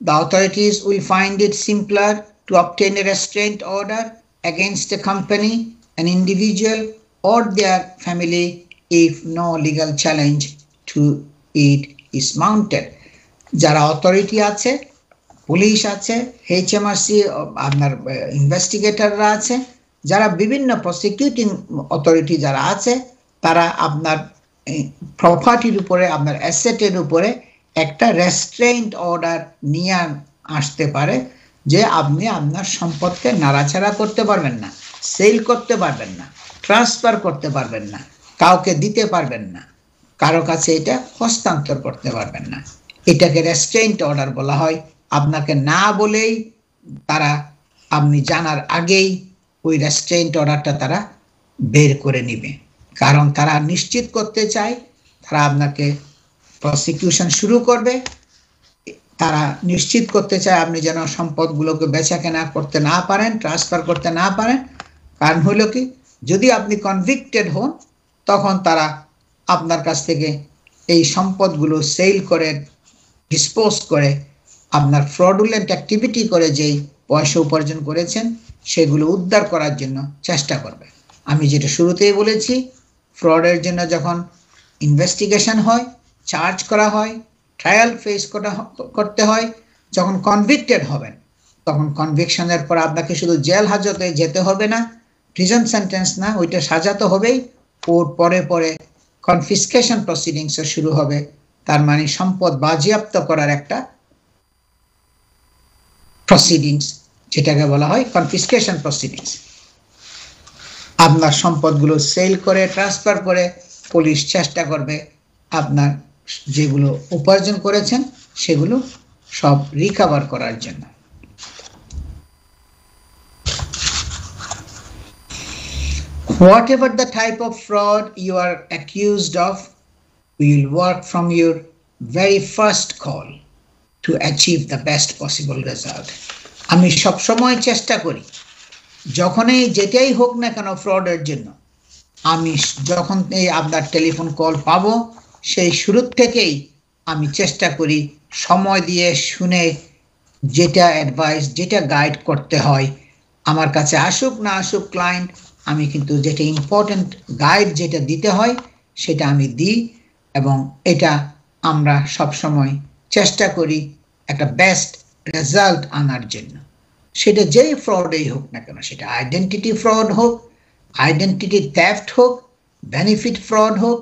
the authorities will find it simpler to obtain a restraint order against a company, an individual, or their family if no legal challenge to it is mounted. যারা অথরিটি আছে, police আছে, HMRC আপনার ইনভেস্টিগেটররা আছে, যারা বিভিন্ন prosecuting authority যারা আছে, তারা আপনার প্রপার্টির উপরে, আপনার অ্যাসেটের উপরে একটা রেস্ট্রেইন্ট অর্ডার নিয়ে আসতে পারে, যে আপনি আপনার সম্পদকে নাড়াচাড়া করতে পারবেন না, সেল করতে পারবেন না, ট্রান্সফার করতে পারবেন না, কাউকে দিতে পারবেন না, কারো কাছে এটা হস্তান্তর করতে পারবেন না। এটাকে রেস্ট্রেইনড অর্ডার বলা হয়। আপনাকে না বলেই তারা, আপনি জানার আগেই ওই রেস্ট্রেইনড অর্ডারটা তারা বের করে নিবে, কারণ তারা নিশ্চিত করতে চায় তারা আপনাকে প্রসিকিউশন শুরু করবে। তারা নিশ্চিত করতে চায় আপনি যেন সম্পদগুলোকে বেচা কেনা করতে না পারেন, ট্রান্সফার করতে না পারেন। কারণ হলো কি, যদি আপনি কনভিক্টেড হন তখন তারা আপনার কাছ থেকে এই সম্পদগুলো সেল করে, ডিসপোজ করে, আপনার ফ্রডুলেন্ট অ্যাক্টিভিটি করে যেই পয়সা উপার্জন করেছেন সেগুলো উদ্ধার করার জন্য চেষ্টা করবে। আমি যেটা শুরুতেই বলেছি, ফ্রডের জন্য যখন ইনভেস্টিগেশন হয়, চার্জ করা হয়, ট্রায়াল ফেস করতে হয়, যখন কনভিক্টেড হবেন তখন কনভিকশনের পর আপনাকে শুধু জেল হাজতে যেতে হবে না, প্রিজন সেন্টেন্স না, ওইটা সাজাতে হবেই। ওর পরে পরে কনফিসকেশন প্রসিডিংস শুরু হবে, তার মানে সম্পদ বাজেয়াপ্ত করার একটা প্রসিডিংস, যেটাকে বলা হয় কনফিসকেশন প্রসিডিংস। আপনার সম্পদগুলো সেল করে, ট্রান্সফার করে পুলিশ চেষ্টা করবে আপনার যেগুলো উপার্জন করেছেন সেগুলো সব রিকভার করার জন্য। Whatever the type of fraud you are accused of, we will work from your very first call to achieve the best possible result. আমি সব সময় চেষ্টা করি যখনই যেটাই হোক না কেন ফ্রডের জন্য, আমি যখন আপনার টেলিফোন কল পাবো সেই শুরুর থেকেই আমি চেষ্টা করি সময় দিয়ে শুনে যেটা অ্যাডভাইস, যেটা গাইড করতে হয়, আমার কাছে আসুক না আসুক ক্লায়েন্ট, আমি কিন্তু যেটা ইম্পর্টেন্ট গাইড যেটা দিতে হয় সেটা আমি দিই। এবং এটা আমরা সব সময় চেষ্টা করি একটা বেস্ট রেজাল্ট আনার জন্য। সেটা যেই ফ্রডেই হোক না কেন, সেটা আইডেন্টিটি ফ্রড হোক, আইডেন্টিটি থেফট হোক, বেনিফিট ফ্রড হোক,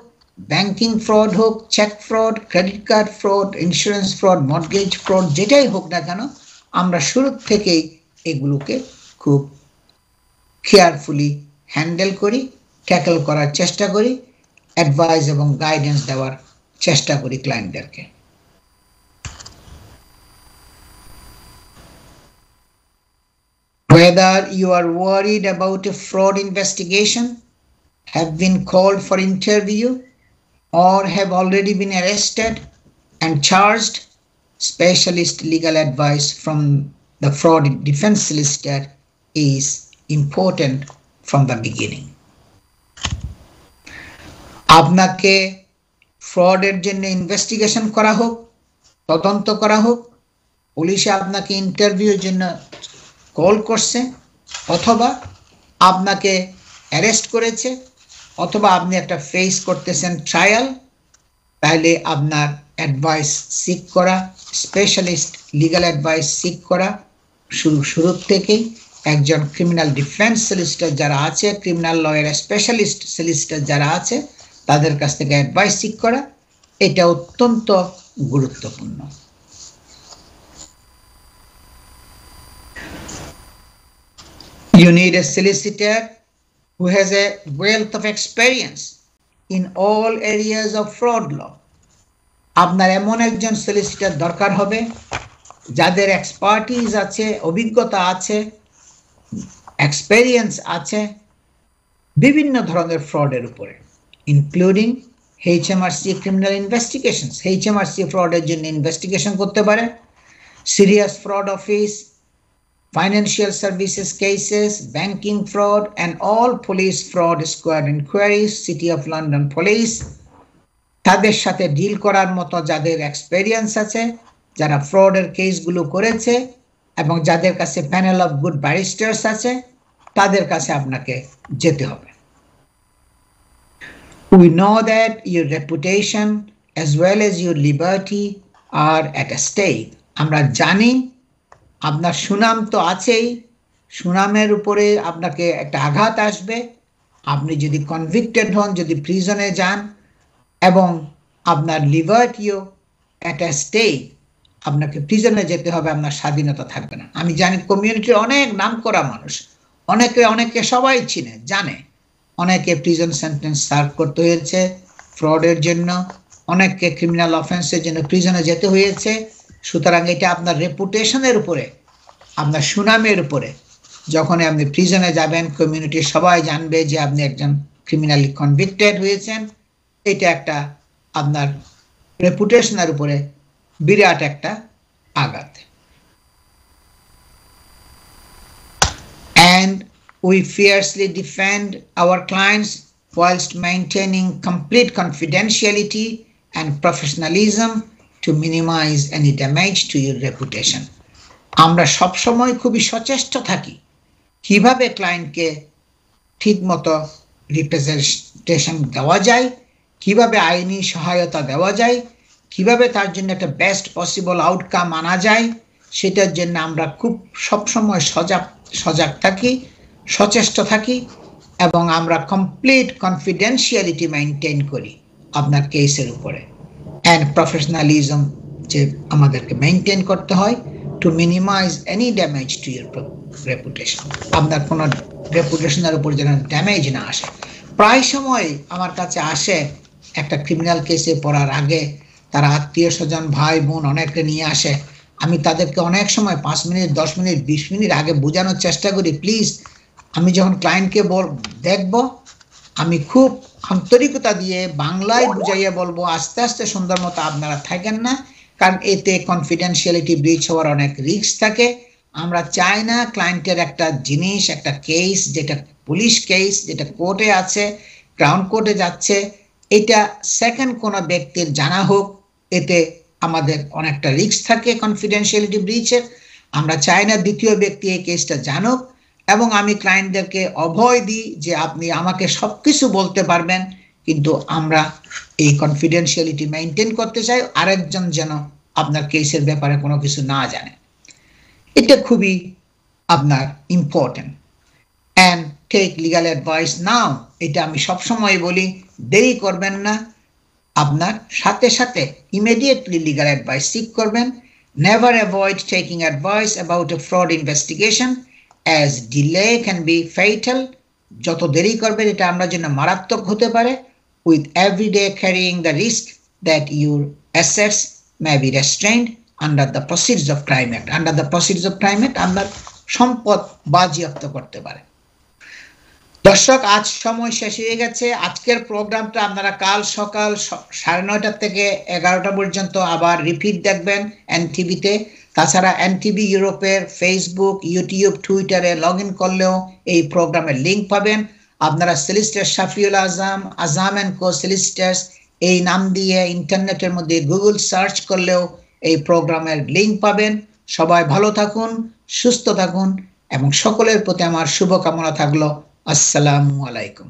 ব্যাংকিং ফ্রড হোক, cheque fraud, credit card fraud, insurance fraud, mortgage fraud, যেটাই হোক না কেন আমরা শুরু থেকেই এগুলোকে খুব কেয়ারফুলি হ্যান্ডেল করি, ট্যাকল করার চেষ্টা করি, অ্যাডভাইস এবং গাইডেন্স দেওয়ার চেষ্টা করি ক্লায়েন্টদেরকে। Whether you are worried about a fraud investigation, have been called for interview, or have already been arrested and charged, specialist legal advice from the fraud defense solicitor is important from the beginning. আপনাকে ফ্রডের জন্য investigation করা হোক, তদন্ত করা হোক, পুলিশে আপনাকে ইন্টারভিউর জন্য কল করছে, অথবা আপনাকে অ্যারেস্ট করেছে, অথবা আপনি একটা ফেস করতেছেন ট্রায়াল, তাহলে আপনার অ্যাডভাইস সিক করা, স্পেশালিস্ট লিগ্যাল অ্যাডভাইস সিক করা শুরুর থেকেই একজন ক্রিমিনাল ডিফেন্স সলিসিটর যারা আছে, ক্রিমিনাল লয়ার স্পেশালিস্ট সলিসিটর যারা আছে তাদের কাছ থেকে অ্যাডভাইস সিক করা, এটা অত্যন্ত গুরুত্বপূর্ণ। You need a solicitor who has a wealth of experience in all areas of fraud law. আপনার এমন একজন সলিসিটর দরকার হবে যাদের এক্সপার্টিজ আছে, অভিজ্ঞতা আছে, এক্সপেরিয়েন্স আছে বিভিন্ন ধরনের ফ্রডের উপরে, including HMRC criminal investigations. HMRC ফ্রডের জন্য ইনভেস্টিগেশন করতে পারে, serious fraud office, financial services cases, banking fraud, and all police fraud squad inquiries, City of London Police, তাদের সাথে ডিল করার মতো যাদের এক্সপেরিয়েন্স আছে, যারা ফ্রডের কেসগুলো করেছে এবং যাদের কাছে প্যানেল অফ গুড ব্যারিস্টার্স আছে, তাদের কাছে আপনাকে যেতে হবে। We know that your reputation as well as your liberty are at a stake. আমরা জানি আপনার সুনাম তো আছেই, সুনামের উপরে আপনাকে একটা আঘাত আসবে আপনি যদি কনভিক্টেড হন, যদি প্রিজনে যান, এবং আপনার লিবার্টিও অ্যাট আ স্টেক, আপনাকে প্রিজনে যেতে হবে, আপনার স্বাধীনতা থাকবে না। আমি জানি কমিউনিটির অনেক নাম করা মানুষ, অনেকে সবাই চিনে জানে, অনেকে প্রিজন সেন্টেন্স সার্ভ করতে হয়েছে ফ্রডের জন্য, অনেককে ক্রিমিনাল অফেন্সের জন্য প্রিজনে যেতে হয়েছে। সুতরাং এটা আপনার রেপুটেশনের উপরে, আপনার সুনামের উপরে, যখন আপনি প্রিজনে যাবেন কমিউনিটির সবাই জানবে যে আপনি একজন ক্রিমিনালি কনভিক্টেড হয়েছেন, এটা একটা আপনার রেপুটেশনের উপরে বিরাট একটা আঘাত। And we fiercely defend our clients whilst maintaining complete confidentiality and professionalism to minimize any damage to your reputation. আমরা সবসময় খুবই সচেষ্ট থাকি কিভাবে ক্লায়েন্টকে ঠিকমতো রিপ্রেজেন্টেশন দেওয়া যায়, কিভাবে আইনি সহায়তা দেওয়া যায়, কিভাবে তার জন্য একটা বেস্ট পসিবল আউটকাম আনা যায়, সেটার জন্য আমরা খুব সবসময় সজাগ থাকি, সচেষ্ট থাকি, এবং আমরা কমপ্লিট কনফিডেন্সিয়ালিটি মেনটেন করি আপনার কেসের উপরে। অ্যান্ড প্রফেশনালিজম যে আমাদেরকে মেনটেন করতে হয় to minimise any damage to your reputation, আপনার কোনো রেপুটেশনের উপর যেন ড্যামেজ না আসে। প্রায় সময় আমার কাছে আসে একটা ক্রিমিনাল কেসে পড়ার আগে তারা আত্মীয় স্বজন ভাই বোন অনেকে নিয়ে আসে, আমি তাদেরকে অনেক সময় 5 মিনিট 10 মিনিট 20 মিনিট আগে বোঝানোর চেষ্টা করি, প্লিজ আমি যখন ক্লায়েন্টকে দেখব আমি খুব আন্তরিকতা দিয়ে বাংলায় বুঝাইয়া বলবো, আস্তে আস্তে সুন্দর মতো আপনারা থাকেন না, কারণ এতে কনফিডেন্সিয়ালিটি ব্রিচ হওয়ার অনেক রিস্ক থাকে। আমরা চাই না ক্লায়েন্টের একটা জিনিস, একটা কেস যেটা পুলিশ কেস, যেটা কোর্টে আছে, ক্রাউন কোর্টে যাচ্ছে, এটা সেকেন্ড কোনো ব্যক্তির জানা হোক, এতে আমাদের অনেকটা রিস্ক থাকে কনফিডেন্সিয়ালিটি ব্রিচের। আমরা চাই না দ্বিতীয় ব্যক্তি এই কেসটা জানুক, এবং আমি ক্লায়েন্টদেরকে অভয় দিই যে আপনি আমাকে সবকিছু বলতে পারবেন, কিন্তু আমরা এই কনফিডেন্সিয়ালিটি মেনটেন করতে চাই, আরেকজন যেন আপনার কেসের ব্যাপারে কোনো কিছু না জানে। এটা খুবই আপনার important. And take legal advice now, এটা আমি সবসময় বলি, দেরি করবেন না, আপনার সাথে সাথে ইমিডিয়েটলি লিগাল অ্যাডভাইস সিক করবেন। Never avoid taking advice about a fraud investigation as delay can be fatal. যত দেরি করবেন এটা আমরা জন্য মারাত্মক হতে পারে। with every day carrying the risk that your assets may be restrained under the Proceeds of Crime Act. Under the Proceeds of Crime Act আমরা সম্পদ বাজেয়াপ্ত করতে পারে। দর্শক, আজ সময় শেষ হয়ে গেছে। আজকের প্রোগ্রামটা আপনারা কাল সকাল 9:30 থেকে 11টা পর্যন্ত আবার রিপিট দেখবেন এনটিভিতে। তাছাড়া এনটিভি ইউরোপের ফেসবুক, ইউটিউব, টুইটারে লগ ইন করলেও এই প্রোগ্রামের লিঙ্ক পাবেন। আপনারা solicitor Shafiul Azam, Azam and co solicitors এই নাম দিয়ে ইন্টারনেটের মধ্যে গুগল সার্চ করলেও এই প্রোগ্রামের লিঙ্ক পাবেন। সবাই ভালো থাকুন, সুস্থ থাকুন, এবং সকলের প্রতি আমার শুভকামনা থাকলো। আসসালামু আলাইকুম।